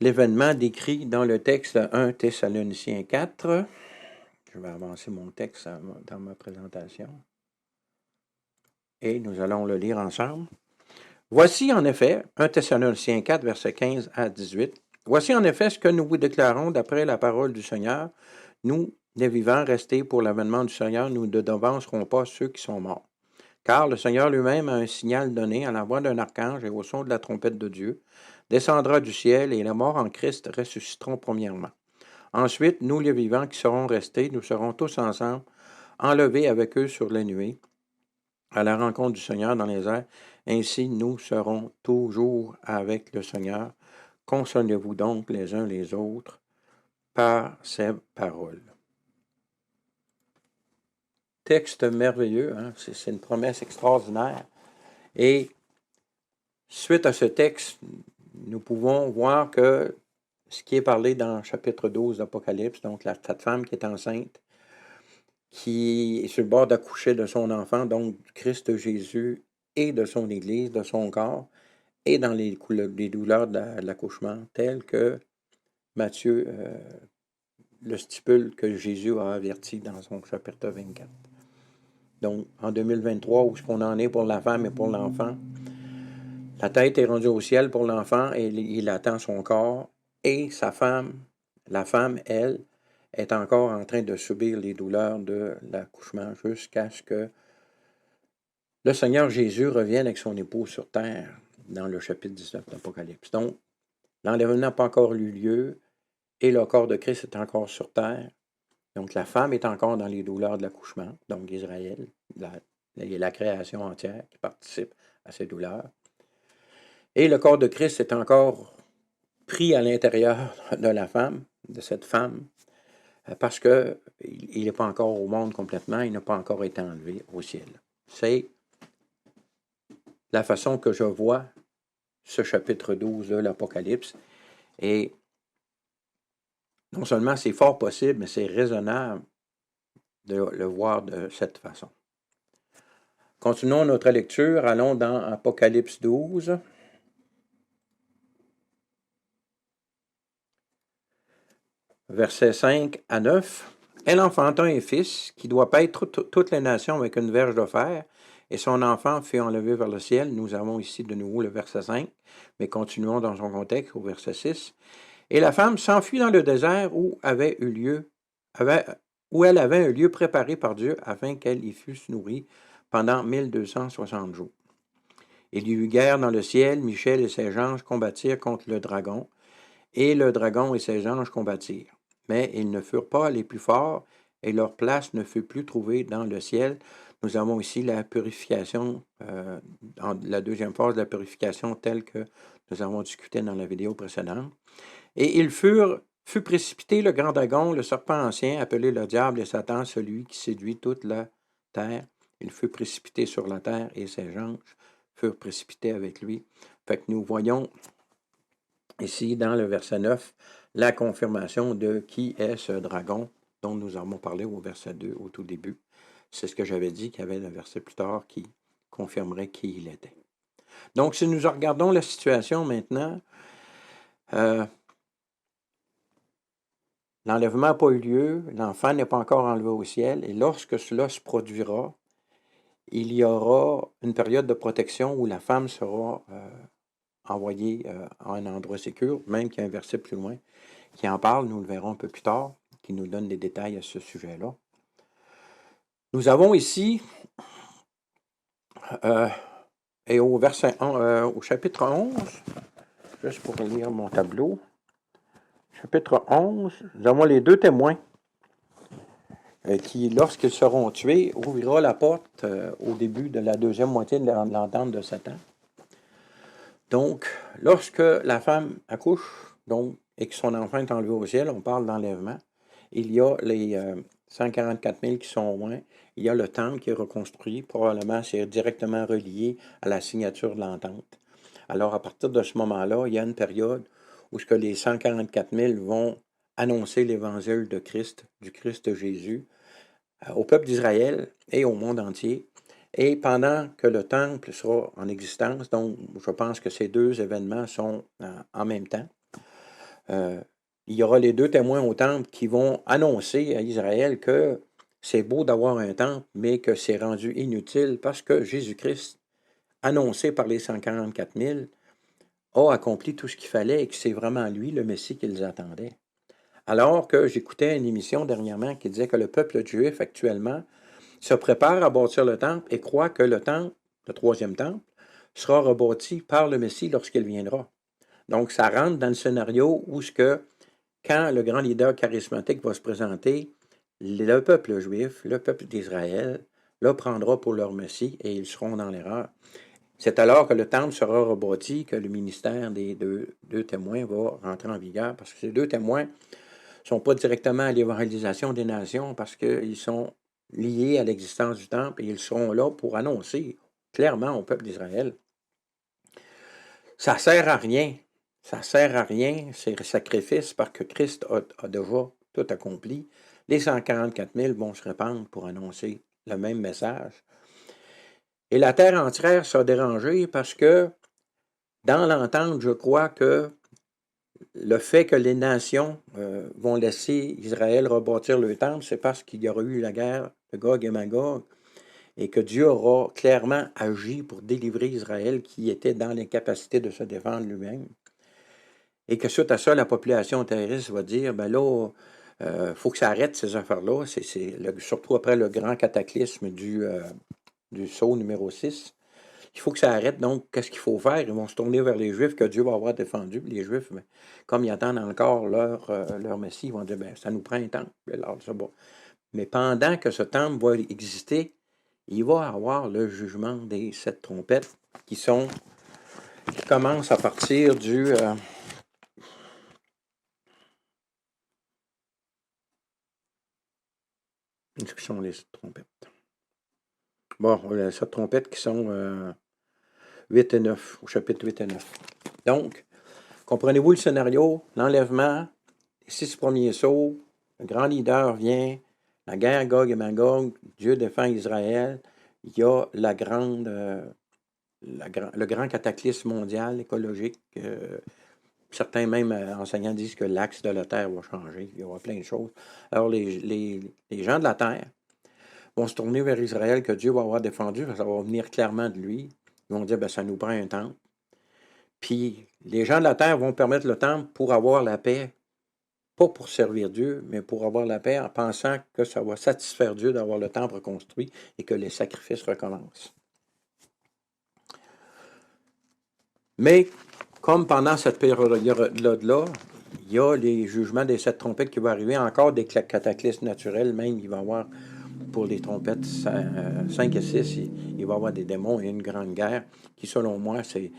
l'événement décrit dans le texte 1 Thessaloniciens 4. Je vais avancer mon texte dans ma présentation. Et nous allons le lire ensemble. Voici en effet, 1 Thessaloniciens 4, versets 15 à 18. Voici en effet ce que nous vous déclarons d'après la parole du Seigneur. Nous, les vivants, restés pour l'avènement du Seigneur, nous ne devancerons pas ceux qui sont morts. Car le Seigneur lui-même a un signal donné à la voix d'un archange et au son de la trompette de Dieu, descendra du ciel et les morts en Christ ressusciteront premièrement. Ensuite, nous les vivants qui serons restés, nous serons tous ensemble, enlevés avec eux sur les nuées, à la rencontre du Seigneur dans les airs. Ainsi, nous serons toujours avec le Seigneur. Consolez-vous donc les uns les autres par ces paroles. Texte merveilleux, hein? C'est une promesse extraordinaire. Et suite à ce texte, nous pouvons voir que ce qui est parlé dans le chapitre 12 d'Apocalypse, donc cette femme qui est enceinte, qui est sur le bord d'accoucher de son enfant, donc du Christ Jésus et de son Église, de son corps, et dans les douleurs de l'accouchement, telles que Matthieu le stipule que Jésus a averti dans son chapitre 24. Donc, en 2023, où est-ce qu'on en est pour la femme et pour l'enfant? La tête est rendue au ciel pour l'enfant et il attend son corps. Et sa femme, la femme, elle, est encore en train de subir les douleurs de l'accouchement jusqu'à ce que le Seigneur Jésus revienne avec son épouse sur terre dans le chapitre 19 d'Apocalypse. Donc, l'enlèvement n'a pas encore eu lieu et le corps de Christ est encore sur terre. Donc, la femme est encore dans les douleurs de l'accouchement, donc Israël, la création entière qui participe à ces douleurs. Et le corps de Christ est encore pris à l'intérieur de la femme, de cette femme, parce qu'il n'est pas encore au monde complètement, il n'a pas encore été enlevé au ciel. C'est la façon que je vois ce chapitre 12 de l'Apocalypse. Et non seulement c'est fort possible, mais c'est raisonnable de le voir de cette façon. Continuons notre lecture. Allons dans Apocalypse 12. Versets 5 à 9. Elle enfanta un fils qui doit paître toutes les nations avec une verge de fer, et son enfant fut enlevé vers le ciel. Nous avons ici de nouveau le verset 5, mais continuons dans son contexte au verset 6. Et la femme s'enfuit dans le désert où elle avait un lieu préparé par Dieu afin qu'elle y fût nourrie pendant 1260 jours. Il y eut guerre dans le ciel, Michel et ses anges combattirent contre le dragon, et le dragon et ses anges combattirent. Mais ils ne furent pas les plus forts, et leur place ne fut plus trouvée dans le ciel. Nous avons ici la purification, la deuxième phase de la purification telle que nous avons discuté dans la vidéo précédente. Et fut précipité le grand dragon, le serpent ancien, appelé le diable et Satan, celui qui séduit toute la terre. Il fut précipité sur la terre et ses anges furent précipités avec lui. Fait que nous voyons ici dans le verset 9 la confirmation de qui est ce dragon dont nous avons parlé au verset 2 au tout début. C'est ce que j'avais dit qu'il y avait le verset plus tard qui confirmerait qui il était. Donc, si nous regardons la situation maintenant, l'enlèvement n'a pas eu lieu, l'enfant n'est pas encore enlevé au ciel, et lorsque cela se produira, il y aura une période de protection où la femme sera envoyée à un endroit sécur, même qu'il y a un verset plus loin qui en parle, nous le verrons un peu plus tard, qui nous donne des détails à ce sujet-là. Nous avons ici, et au verset au chapitre 11, juste pour lire mon tableau, chapitre 11, nous avons les deux témoins qui, lorsqu'ils seront tués, ouvrira la porte au début de la deuxième moitié de l'entente de Satan. Donc, lorsque la femme accouche, donc, et que son enfant est enlevé au ciel, on parle d'enlèvement, il y a les 144 000 qui sont au loin, il y a le temple qui est reconstruit, probablement c'est directement relié à la signature de l'entente. Alors, à partir de ce moment-là, il y a une période où ce que les 144 000 vont annoncer l'évangile de Christ, du Christ Jésus, au peuple d'Israël et au monde entier. Et pendant que le temple sera en existence, donc je pense que ces deux événements sont en même temps, il y aura les deux témoins au temple qui vont annoncer à Israël que c'est beau d'avoir un temple, mais que c'est rendu inutile parce que Jésus-Christ, annoncé par les 144 000, a accompli tout ce qu'il fallait et que c'est vraiment lui, le Messie, qu'ils attendaient. Alors que j'écoutais une émission dernièrement qui disait que le peuple juif actuellement se prépare à bâtir le temple et croit que le temple, le troisième temple, sera rebâti par le Messie lorsqu'il viendra. Donc, ça rentre dans le scénario où ce que, quand le grand leader charismatique va se présenter, le peuple juif, le peuple d'Israël, le prendra pour leur Messie et ils seront dans l'erreur. C'est alors que le temple sera rebâti que le ministère des deux témoins va rentrer en vigueur parce que ces deux témoins ne sont pas directement à l'évangélisation des nations parce qu'ils sont liés à l'existence du temple et ils seront là pour annoncer clairement au peuple d'Israël. Ça ne sert à rien. Ça ne sert à rien, ces sacrifices, parce que Christ a déjà tout accompli. Les 144 000 vont se répandre pour annoncer le même message. Et la terre entière sera dérangée parce que, dans l'entente, je crois que le fait que les nations vont laisser Israël rebâtir le temple, c'est parce qu'il y aura eu la guerre de Gog et Magog et que Dieu aura clairement agi pour délivrer Israël qui était dans l'incapacité de se défendre lui-même. Et que suite à ça, la population terrestre va dire, ben là, faut que ça arrête ces affaires-là. Surtout après le grand cataclysme du sceau numéro 6. Il faut que ça arrête. Donc, qu'est-ce qu'il faut faire? Ils vont se tourner vers les Juifs que Dieu va avoir défendus. Les Juifs, ben, comme ils attendent encore leur Messie, ils vont dire, ben, ça nous prend un temps. Mais pendant que ce temple va exister, il va y avoir le jugement des 7 trompettes qui commencent à partir du... Qu'est-ce qui sont les 7 trompettes? Bon, les 7 trompettes qui sont 8 et 9, au chapitre 8 et 9. Donc, comprenez-vous le scénario? L'enlèvement, les 6 premiers sauts, le grand leader vient, la guerre Gog et Magog, Dieu défend Israël, il y a le grand cataclysme mondial écologique. Certains même enseignants disent que l'axe de la Terre va changer. Il y aura plein de choses. Alors, les gens de la Terre vont se tourner vers Israël que Dieu va avoir défendu, ça va venir clairement de lui. Ils vont dire, ben, ça nous prend un temple. Puis, les gens de la Terre vont permettre le temple pour avoir la paix, pas pour servir Dieu, mais pour avoir la paix en pensant que ça va satisfaire Dieu d'avoir le temple reconstruit et que les sacrifices recommencent. Mais, comme pendant cette période-là, il y a les jugements des 7 trompettes qui vont arriver, encore des cataclysmes naturels, même il va y avoir pour les trompettes 5 et 6, il va y avoir des démons et une grande guerre, qui selon moi, c'est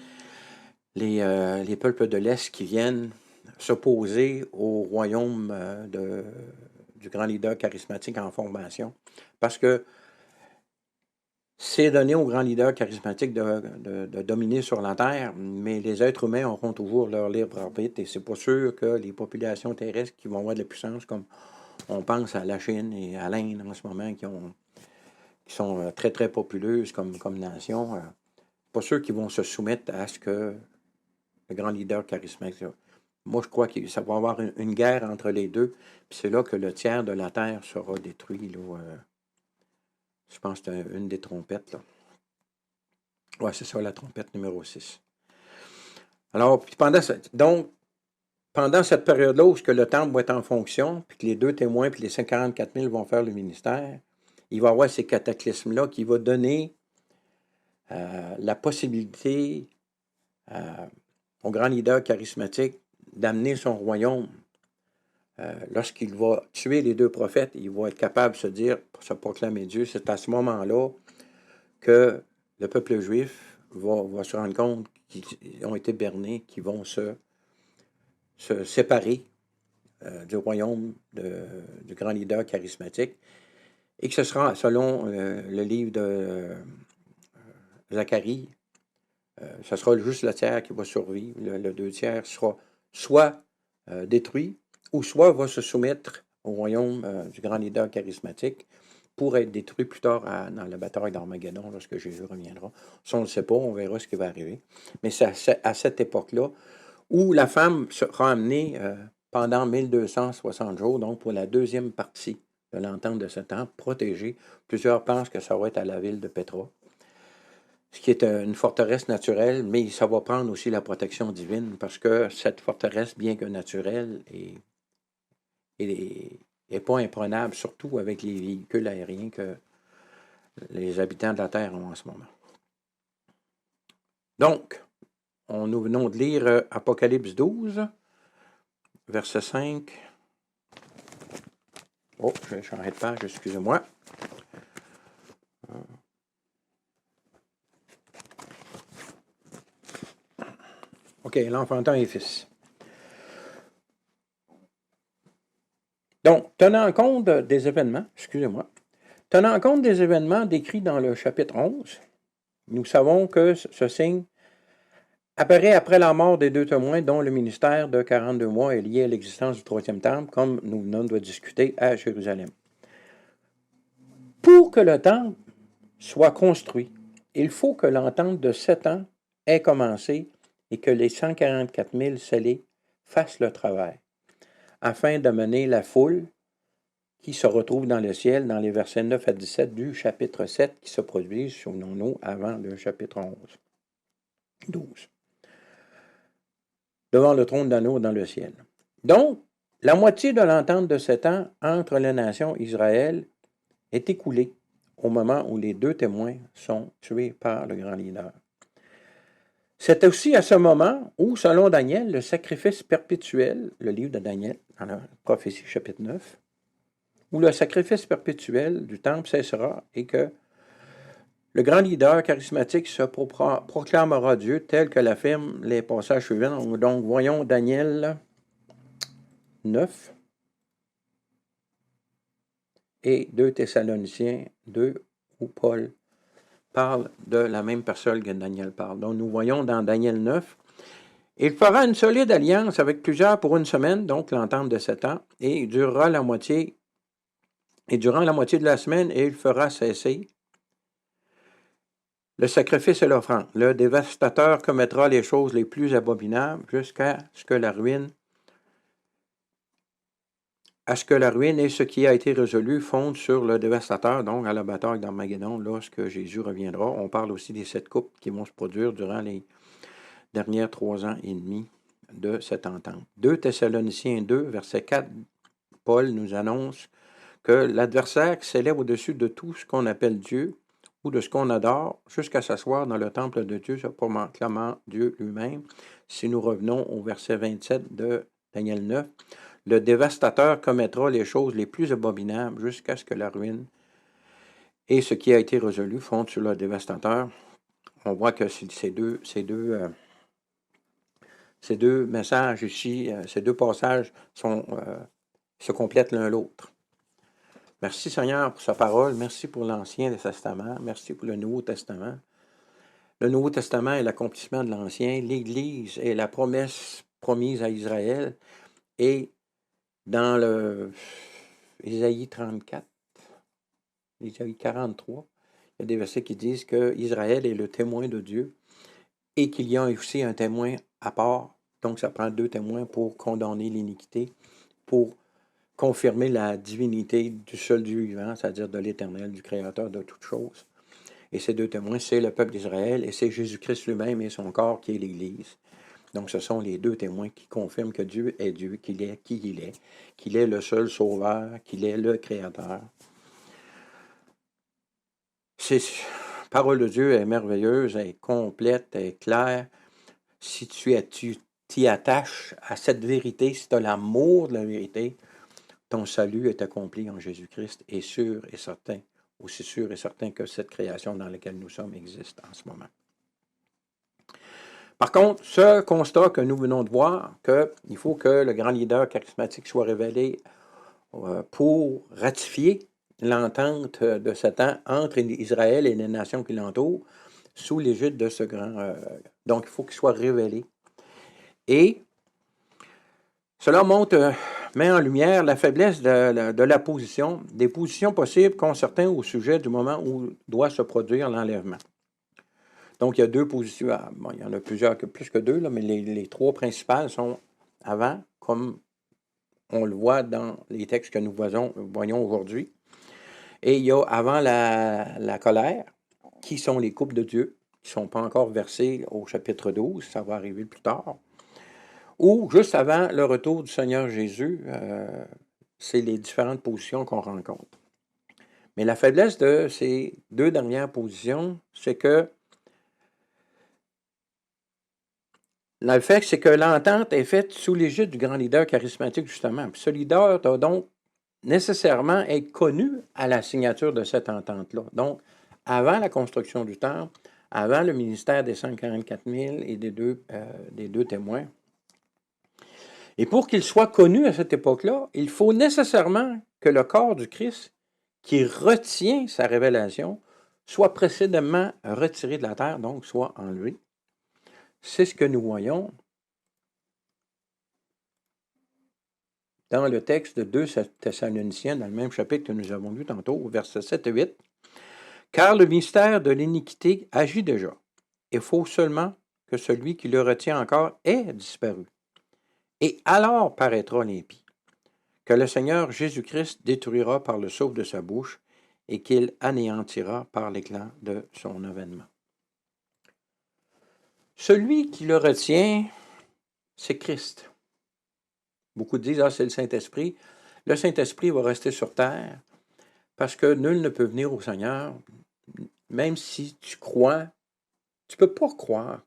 les peuples de l'Est qui viennent s'opposer au royaume du grand leader charismatique en formation. Parce que c'est donné au grand leader charismatique de dominer sur la Terre, mais les êtres humains auront toujours leur libre arbitre et c'est pas sûr que les populations terrestres qui vont avoir de la puissance, comme on pense à la Chine et à l'Inde en ce moment, qui sont très, très populeuses comme nation, pas sûr qu'ils vont se soumettre à ce que le grand leader charismatique. Moi, je crois que ça va y avoir une guerre entre les deux, puis c'est là que le tiers de la Terre sera détruit. Là, je pense que c'est une des trompettes. Là. Ouais, c'est ça, la trompette numéro 6. Alors, puis pendant cette période-là où le temple va être en fonction, puis que les 2 témoins puis les 144 000 vont faire le ministère, il va y avoir ces cataclysmes-là qui vont donner la possibilité au grand leader charismatique d'amener son royaume. Lorsqu'il va tuer les 2 prophètes, il va être capable de se dire, pour se proclamer Dieu. C'est à ce moment-là que le peuple juif va se rendre compte qu'ils ont été bernés, qu'ils vont se séparer du royaume du grand leader charismatique, et que ce sera, selon le livre de Zacharie, ce sera juste le tiers qui va survivre. Le 2 tiers sera soit détruit, ou soit va se soumettre au royaume du grand leader charismatique pour être détruit plus tard dans la bataille d'Armageddon, lorsque Jésus reviendra. Ça, on ne le sait pas, on verra ce qui va arriver. Mais c'est à cette époque-là où la femme sera amenée pendant 1260 jours, donc pour la deuxième partie de l'entente de ce temps, protégée. Plusieurs pensent que ça va être à la ville de Pétra, ce qui est une forteresse naturelle, mais ça va prendre aussi la protection divine, parce que cette forteresse, bien que naturelle, n'est pas imprenable, surtout avec les véhicules aériens que les habitants de la Terre ont en ce moment. Donc, nous venons de lire Apocalypse 12, verset 5. Oh, je change de page, excusez-moi. OK, l'enfantin et fils. Donc, tenant compte des événements, tenant compte des événements décrits dans le chapitre 11, nous savons que ce signe apparaît après la mort des 2 témoins dont le ministère de 42 mois est lié à l'existence du 3e temple, comme nous venons de discuter à Jérusalem. Pour que le temple soit construit, il faut que l'entente de 7 ans ait commencé et que les 144 000 scellés fassent le travail, afin d'amener la foule qui se retrouve dans le ciel dans les versets 9 à 17 du chapitre 7 qui se produisent, souvenons-nous, avant le chapitre 12. Devant le trône d'anneau dans le ciel. Donc, la moitié de l'entente de 7 ans entre les nations Israël est écoulée au moment où les 2 témoins sont tués par le grand leader. C'est aussi à ce moment où, selon Daniel, le sacrifice perpétuel, le livre de Daniel, dans la prophétie chapitre 9, où le sacrifice perpétuel du temple cessera et que le grand leader charismatique se proclamera Dieu tel que l'affirment les passages suivants. Donc, voyons Daniel 9 et 2 Thessaloniciens 2, où Paul parle de la même personne que Daniel parle. Donc, nous voyons dans Daniel 9, il fera une solide alliance avec plusieurs pour une semaine, donc l'entente de 7 ans, et durant la moitié de la semaine, il fera cesser le sacrifice et l'offrande. Le dévastateur commettra les choses les plus abominables jusqu'à ce que la ruine et ce qui a été résolu fondent sur le dévastateur, donc à la bataille d'Armageddon, lorsque Jésus reviendra. On parle aussi des 7 coupes qui vont se produire durant les dernières 3 ans et demi de cette entente. 2 Thessaloniciens 2, verset 4, Paul nous annonce que l'adversaire qui s'élève au-dessus de tout ce qu'on appelle Dieu ou de ce qu'on adore, jusqu'à s'asseoir dans le temple de Dieu, se proclamant Dieu lui-même. Si nous revenons au verset 27 de Daniel 9, le dévastateur commettra les choses les plus abominables jusqu'à ce que la ruine et ce qui a été résolu fondent sur le dévastateur. On voit que ces deux messages ici, ces deux passages se complètent l'un l'autre. Merci Seigneur pour sa parole, merci pour l'Ancien Testament, merci pour le Nouveau Testament. Le Nouveau Testament est l'accomplissement de l'Ancien, l'Église est la promesse promise à Israël, et dans Ésaïe 34, Ésaïe 43, il y a des versets qui disent que Israël est le témoin de Dieu et qu'il y a aussi un témoin à part. Donc, ça prend deux témoins pour condamner l'iniquité, pour confirmer la divinité du seul Dieu vivant, c'est-à-dire de l'Éternel, du Créateur de toutes choses. Et ces deux témoins, c'est le peuple d'Israël et c'est Jésus-Christ lui-même et son corps qui est l'Église. Donc, ce sont les deux témoins qui confirment que Dieu est Dieu, qu'il est qui qu'il est le seul sauveur, qu'il est le Créateur. La parole de Dieu est merveilleuse, elle est complète, elle est claire. Si tu t'y attaches à cette vérité, si tu as l'amour de la vérité, ton salut est accompli en Jésus-Christ et sûr et certain, aussi sûr et certain que cette création dans laquelle nous sommes existe en ce moment. Par contre, ce constat que nous venons de voir, qu'il faut que le grand leader charismatique soit révélé pour ratifier l'entente de Satan entre Israël et les nations qui l'entourent sous l'égide de ce grand... donc, il faut qu'il soit révélé. Et cela met en lumière la faiblesse de la position, des positions possibles qu'ont certains au sujet du moment où doit se produire l'enlèvement. Donc, il y a deux positions. Bon, il y en a plusieurs, plus que deux, là, mais les trois principales sont avant, comme on le voit dans les textes que nous voyons aujourd'hui. Et il y a avant la colère, qui sont les coupes de Dieu, qui ne sont pas encore versées au chapitre 12, ça va arriver plus tard. Ou juste avant le retour du Seigneur Jésus, c'est les différentes positions qu'on rencontre. Mais la faiblesse de ces deux dernières positions, c'est que le fait, c'est que l'entente est faite sous l'égide du grand leader charismatique, justement. Puis ce leader doit donc nécessairement être connu à la signature de cette entente-là. Donc, avant la construction du temple, avant le ministère des 144 000 et des deux témoins. Et pour qu'il soit connu à cette époque-là, il faut nécessairement que le corps du Christ, qui retient sa révélation, soit précédemment retiré de la terre, donc soit enlevé. C'est ce que nous voyons dans le texte de 2 Thessaloniciens, dans le même chapitre que nous avons lu tantôt, versets 7 et 8. Car le mystère de l'iniquité agit déjà. Il faut seulement que celui qui le retient encore ait disparu. Et alors paraîtra l'impie, que le Seigneur Jésus-Christ détruira par le souffle de sa bouche et qu'il anéantira par l'éclat de son avènement. Celui qui le retient, c'est Christ. Beaucoup disent, c'est le Saint-Esprit. Le Saint-Esprit va rester sur terre parce que nul ne peut venir au Seigneur, même si tu crois. Tu ne peux pas croire,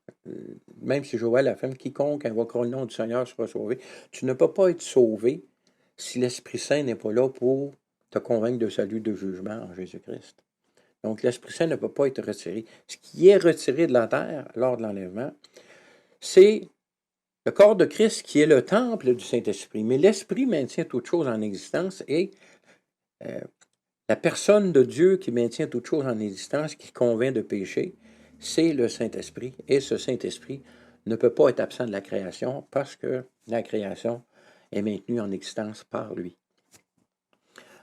même si Joël affirme quiconque invoquera le nom du Seigneur sera sauvé. Tu ne peux pas être sauvé si l'Esprit Saint n'est pas là pour te convaincre de salut, de jugement en Jésus-Christ. Donc, l'Esprit Saint ne peut pas être retiré. Ce qui est retiré de la terre lors de l'enlèvement, c'est le corps de Christ qui est le temple du Saint-Esprit. Mais l'Esprit maintient toutes choses en existence et la personne de Dieu qui maintient toutes choses en existence, qui convainc de péché, c'est le Saint-Esprit. Et ce Saint-Esprit ne peut pas être absent de la création parce que la création est maintenue en existence par lui.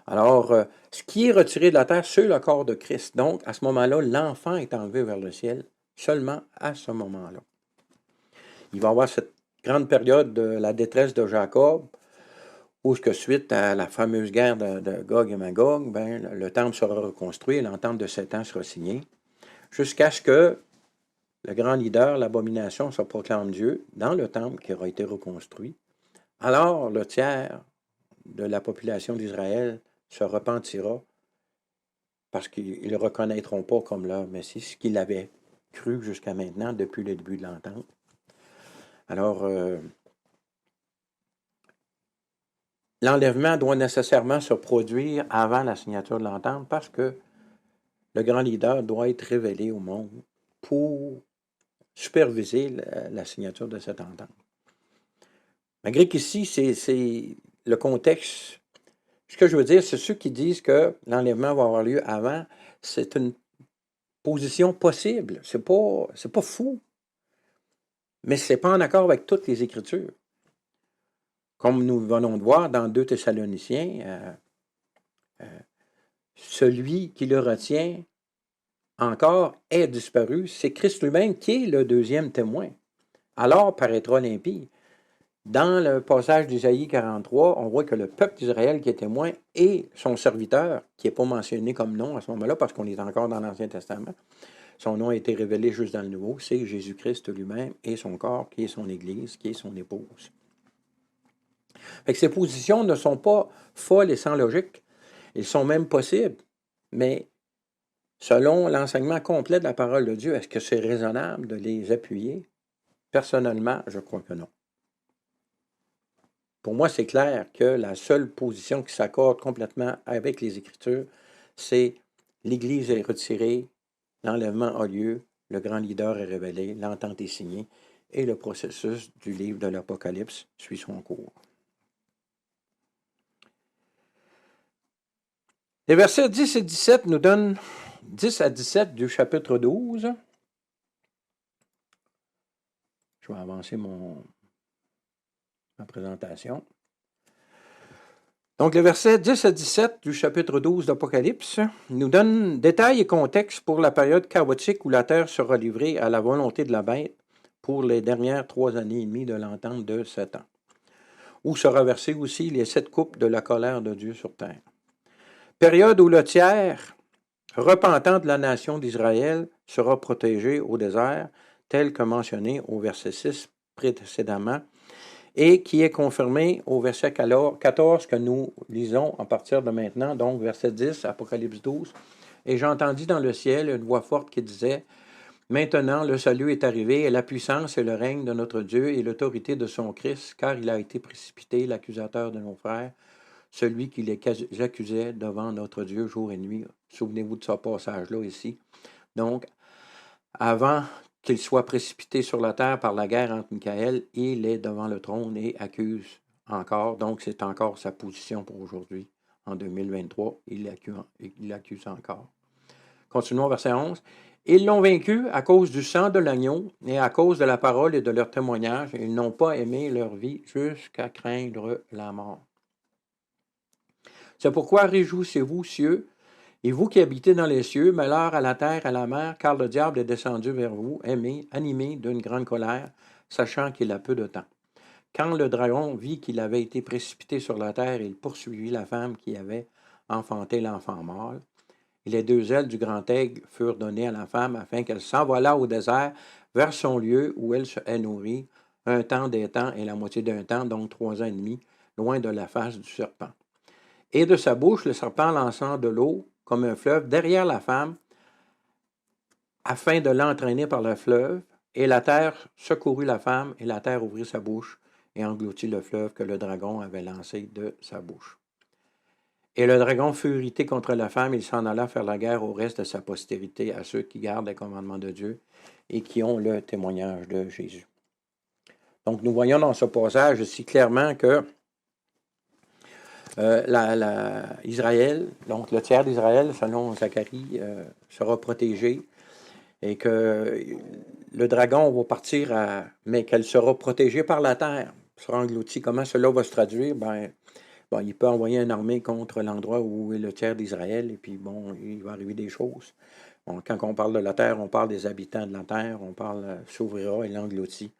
Alors, ce qui est retiré de la terre, c'est le corps de Christ. Donc, à ce moment-là, l'enfant est enlevé vers le ciel, seulement à ce moment-là. Il va y avoir cette grande période de la détresse de Jacob, où suite à la fameuse guerre de Gog et Magog, le temple sera reconstruit et l'entente de 7 ans sera signée, jusqu'à ce que le grand leader, l'abomination, se proclame Dieu dans le temple qui aura été reconstruit. Alors, le tiers de la population d'Israël se repentira parce qu'ils ne le reconnaîtront pas comme leur Messie, ce qu'ils avaient cru jusqu'à maintenant depuis le début de l'entente. Alors, l'enlèvement doit nécessairement se produire avant la signature de l'entente parce que le grand leader doit être révélé au monde pour superviser la signature de cette entente. Malgré qu'ici, c'est le contexte. Ce que je veux dire, c'est ceux qui disent que l'enlèvement va avoir lieu avant, c'est une position possible. C'est pas fou, mais c'est pas en accord avec toutes les Écritures. Comme nous venons de voir dans 2 Thessaloniciens, celui qui le retient encore est disparu. C'est Christ lui-même qui est le deuxième témoin. Alors paraîtra l'impie. Dans le passage d'Isaïe 43, on voit que le peuple d'Israël qui est témoin et son serviteur, qui n'est pas mentionné comme nom à ce moment-là parce qu'on est encore dans l'Ancien Testament, son nom a été révélé juste dans le Nouveau, c'est Jésus-Christ lui-même et son corps, qui est son Église, qui est son épouse. Fait que ces positions ne sont pas folles et sans logique. Elles sont même possibles. Mais selon l'enseignement complet de la parole de Dieu, est-ce que c'est raisonnable de les appuyer? Personnellement, je crois que non. Pour moi, c'est clair que la seule position qui s'accorde complètement avec les Écritures, c'est l'Église est retirée, l'enlèvement a lieu, le grand leader est révélé, l'entente est signée, et le processus du livre de l'Apocalypse suit son cours. Les versets 10 et 17 nous donnent 10 à 17 du chapitre 12. Je vais avancer ma présentation. Donc, les versets 10 à 17 du chapitre 12 d'Apocalypse nous donnent détails et contexte pour la période chaotique où la terre sera livrée à la volonté de la bête pour les dernières 3 années et demie de l'entente de 7 ans, où sera versé aussi les 7 coupes de la colère de Dieu sur terre. Période où le tiers repentant de la nation d'Israël sera protégé au désert, tel que mentionné au verset 6 précédemment, et qui est confirmé au verset 14 que nous lisons à partir de maintenant, donc verset 10, Apocalypse 12. Et j'entendis dans le ciel une voix forte qui disait, « Maintenant le salut est arrivé, et la puissance et le règne de notre Dieu et l'autorité de son Christ, car il a été précipité, l'accusateur de nos frères, celui qui les accusait devant notre Dieu jour et nuit. » Souvenez-vous de ce passage-là ici. Donc, avant qu'il soit précipité sur la terre par la guerre entre Michaël, il est devant le trône et accuse encore. Donc, c'est encore sa position pour aujourd'hui. En 2023, il l'accuse encore. Continuons verset 11. Ils l'ont vaincu à cause du sang de l'agneau et à cause de la parole et de leur témoignage. Ils n'ont pas aimé leur vie jusqu'à craindre la mort. C'est pourquoi réjouissez-vous, cieux, et vous qui habitez dans les cieux, malheur à la terre et à la mer, car le diable est descendu vers vous, animé d'une grande colère, sachant qu'il a peu de temps. Quand le dragon vit qu'il avait été précipité sur la terre, il poursuivit la femme qui avait enfanté l'enfant mâle. Et les 2 ailes du grand aigle furent données à la femme afin qu'elle s'envolât au désert vers son lieu où elle se nourrit, un temps des temps et la moitié d'un temps, donc 3 ans et demi, loin de la face du serpent. Et de sa bouche, le serpent lançant de l'eau comme un fleuve derrière la femme, afin de l'entraîner par le fleuve, et la terre secourut la femme, et la terre ouvrit sa bouche, et engloutit le fleuve que le dragon avait lancé de sa bouche. Et le dragon fut irrité contre la femme, il s'en alla faire la guerre au reste de sa postérité, à ceux qui gardent les commandements de Dieu, et qui ont le témoignage de Jésus. Donc nous voyons dans ce passage ici clairement que Israël, donc le tiers d'Israël, selon Zacharie, sera protégé et que le dragon va partir, mais qu'elle sera protégée par la terre, sera engloutie. Comment cela va se traduire? Bon, il peut envoyer une armée contre l'endroit où est le tiers d'Israël et puis bon, il va arriver des choses. Bon, quand on parle de la terre, on parle des habitants de la terre, on parle s'ouvrira et l'engloutit.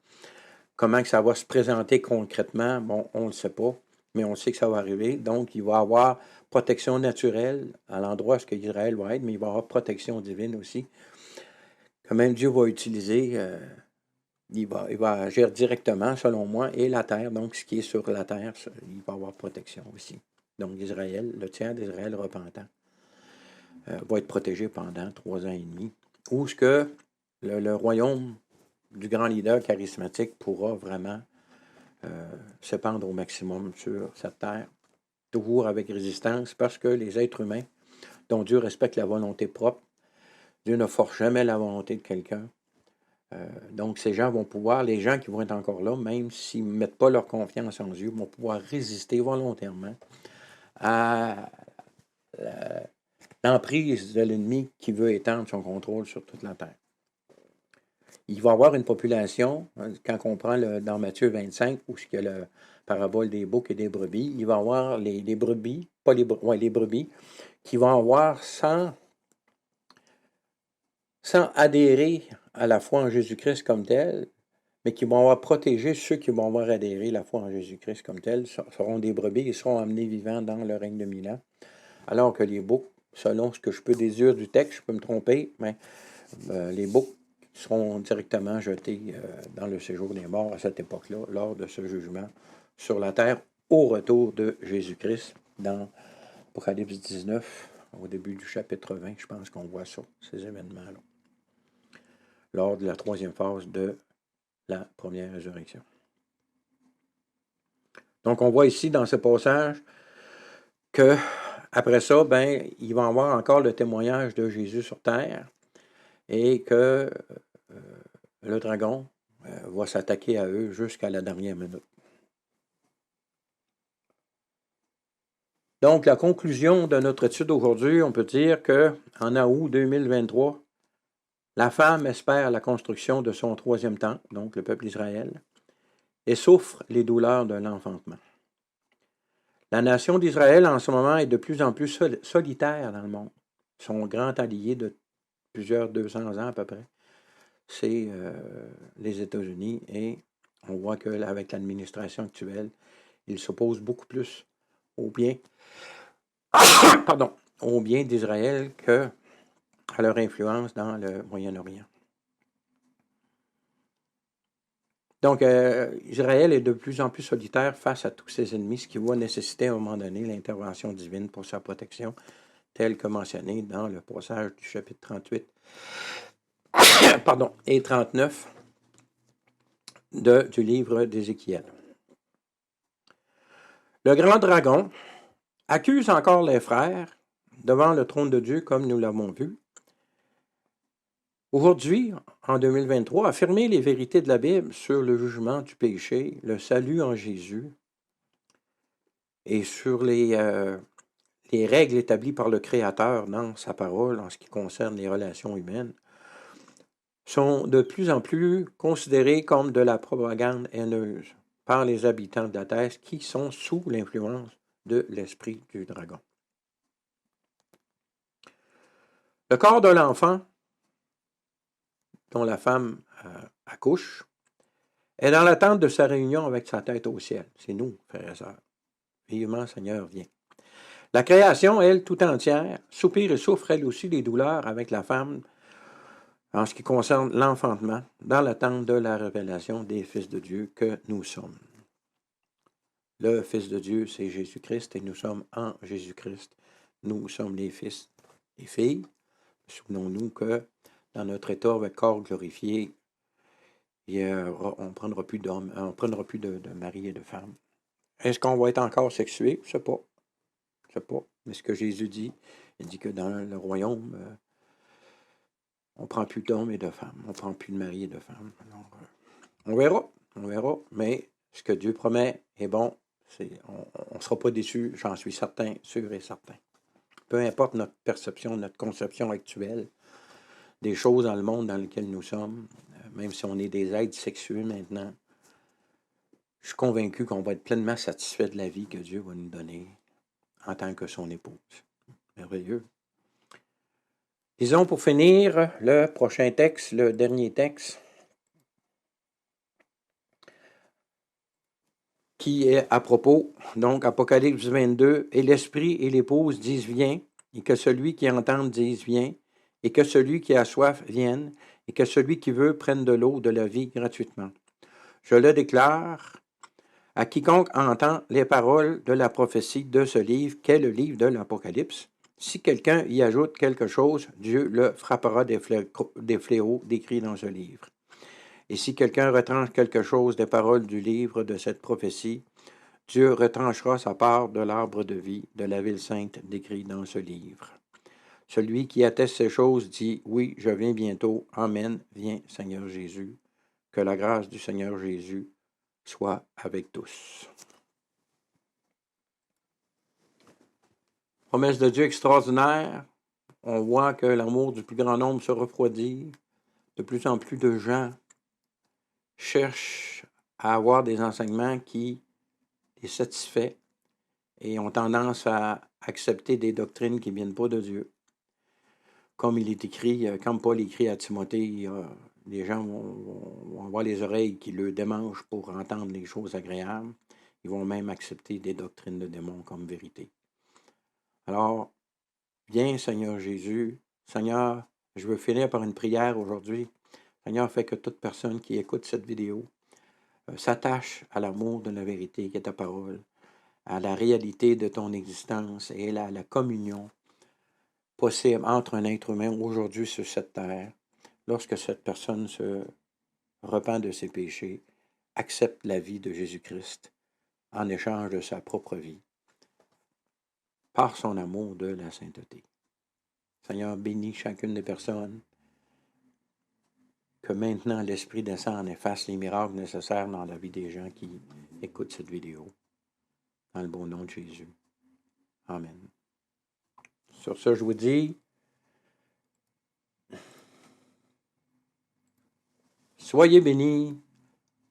Comment que ça va se présenter concrètement? Bon, on ne le sait pas, mais on sait que ça va arriver. Donc, il va y avoir protection naturelle à l'endroit où Israël va être, mais il va y avoir protection divine aussi. Que même Dieu va utiliser, il va agir directement, selon moi, et la terre, donc ce qui est sur la terre, il va y avoir protection aussi. Donc, Israël, le tiers d'Israël repentant, va être protégé pendant 3 ans et demi. Où ce que le royaume du grand leader charismatique pourra vraiment s'épandre au maximum sur cette terre toujours avec résistance, parce que les êtres humains, dont Dieu respecte la volonté propre, Dieu ne force jamais la volonté de quelqu'un. Donc, ces gens vont pouvoir, les gens qui vont être encore là, même s'ils ne mettent pas leur confiance en Dieu, vont pouvoir résister volontairement à l'emprise de l'ennemi qui veut étendre son contrôle sur toute la terre. Il va y avoir une population, quand on prend dans Matthieu 25, où il y a la parabole des boucs et des brebis, il va y avoir les brebis, pas les brebis, qui vont avoir sans adhérer à la foi en Jésus-Christ comme tel, mais qui vont avoir protégé ceux qui vont avoir adhéré à la foi en Jésus-Christ comme tel, seront des brebis et seront amenés vivants dans le règne de 1000 ans. Alors que les boucs, selon ce que je peux déduire du texte, je peux me tromper, mais les boucs seront directement jetés dans le séjour des morts à cette époque-là, lors de ce jugement sur la terre, au retour de Jésus-Christ, dans Apocalypse 19, au début du chapitre 20, je pense qu'on voit ça, ces événements-là, lors de la troisième phase de la première résurrection. Donc, on voit ici, dans ce passage, que après ça, il va y avoir encore le témoignage de Jésus sur terre et que le dragon va s'attaquer à eux jusqu'à la dernière minute. Donc, la conclusion de notre étude aujourd'hui, on peut dire qu'en août 2023, la femme espère la construction de son troisième temple, donc le peuple d'Israël, et souffre les douleurs de l'enfantement. La nation d'Israël, en ce moment, est de plus en plus solitaire dans le monde. Son grand allié de plusieurs 200 ans à peu près, c'est les États-Unis, et on voit qu'avec l'administration actuelle, il s'oppose beaucoup plus au bien, au bien d'Israël qu'à leur influence dans le Moyen-Orient. Donc, Israël est de plus en plus solitaire face à tous ses ennemis, ce qui va nécessiter à un moment donné l'intervention divine pour sa protection, tel que mentionné dans le passage du chapitre 38 et 39 du livre d'Ézéchiel. Le grand dragon accuse encore les frères devant le trône de Dieu, comme nous l'avons vu. Aujourd'hui, en 2023, affirmer les vérités de la Bible sur le jugement du péché, le salut en Jésus et sur les règles établies par le Créateur dans sa parole en ce qui concerne les relations humaines, sont de plus en plus considérées comme de la propagande haineuse par les habitants de la terre qui sont sous l'influence de l'esprit du dragon. Le corps de l'enfant dont la femme accouche est dans l'attente de sa réunion avec sa tête au ciel. C'est nous, frères et sœurs. Vivement, Seigneur, viens. La création, elle, tout entière, soupire et souffre, elle aussi, des douleurs avec la femme en ce qui concerne l'enfantement, dans l'attente de la révélation des fils de Dieu que nous sommes. Le Fils de Dieu, c'est Jésus-Christ, et nous sommes en Jésus-Christ. Nous sommes les fils et filles. Souvenons-nous que dans notre état avec corps glorifié, on ne prendra plus d'hommes, on ne prendra plus de mari et de femmes. Est-ce qu'on va être encore sexué? Je ne sais pas. Je ne sais pas. Mais ce que Jésus dit, il dit que dans le royaume, on ne prend plus d'hommes et de femmes. On ne prend plus de mari et de femmes. Alors, on verra. Mais ce que Dieu promet est bon. On ne sera pas déçus, j'en suis certain, sûr et certain. Peu importe notre perception, notre conception actuelle des choses dans le monde dans lequel nous sommes, même si on est des êtres sexués maintenant, je suis convaincu qu'on va être pleinement satisfait de la vie que Dieu va nous donner en tant que son épouse. Merveilleux. Disons pour finir le prochain texte, le dernier texte, qui est à propos, donc Apocalypse 22, « Et l'Esprit et l'épouse disent, viens, et que celui qui entende dise, viens, et que celui qui a soif vienne, et que celui qui veut prenne de l'eau de la vie gratuitement. Je le déclare à quiconque entend les paroles de la prophétie de ce livre, qu'est le livre de l'Apocalypse. Si quelqu'un y ajoute quelque chose, Dieu le frappera des fléaux décrits dans ce livre. Et si quelqu'un retranche quelque chose des paroles du livre de cette prophétie, Dieu retranchera sa part de l'arbre de vie de la ville sainte décrit dans ce livre. Celui qui atteste ces choses dit, oui, je viens bientôt. Amen. Viens, Seigneur Jésus. Que la grâce du Seigneur Jésus soit avec tous. Promesse de Dieu extraordinaire. On voit que l'amour du plus grand nombre se refroidit. De plus en plus de gens cherchent à avoir des enseignements qui les satisfait et ont tendance à accepter des doctrines qui ne viennent pas de Dieu. Comme il est écrit, comme Paul écrit à Timothée, les gens vont avoir les oreilles qui le démangent pour entendre les choses agréables. Ils vont même accepter des doctrines de démons comme vérité. Alors, viens Seigneur Jésus. Seigneur, je veux finir par une prière aujourd'hui. Seigneur, fais que toute personne qui écoute cette vidéo s'attache à l'amour de la vérité qui est ta parole, à la réalité de ton existence et à la communion possible entre un être humain aujourd'hui sur cette terre, lorsque cette personne se repent de ses péchés, accepte la vie de Jésus-Christ en échange de sa propre vie, par son amour de la sainteté. Seigneur, bénis chacune des personnes, que maintenant l'Esprit descende et fasse les miracles nécessaires dans la vie des gens qui écoutent cette vidéo. Dans le bon nom de Jésus. Amen. Sur ce, je vous dis, soyez bénis.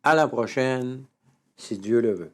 À la prochaine, si Dieu le veut.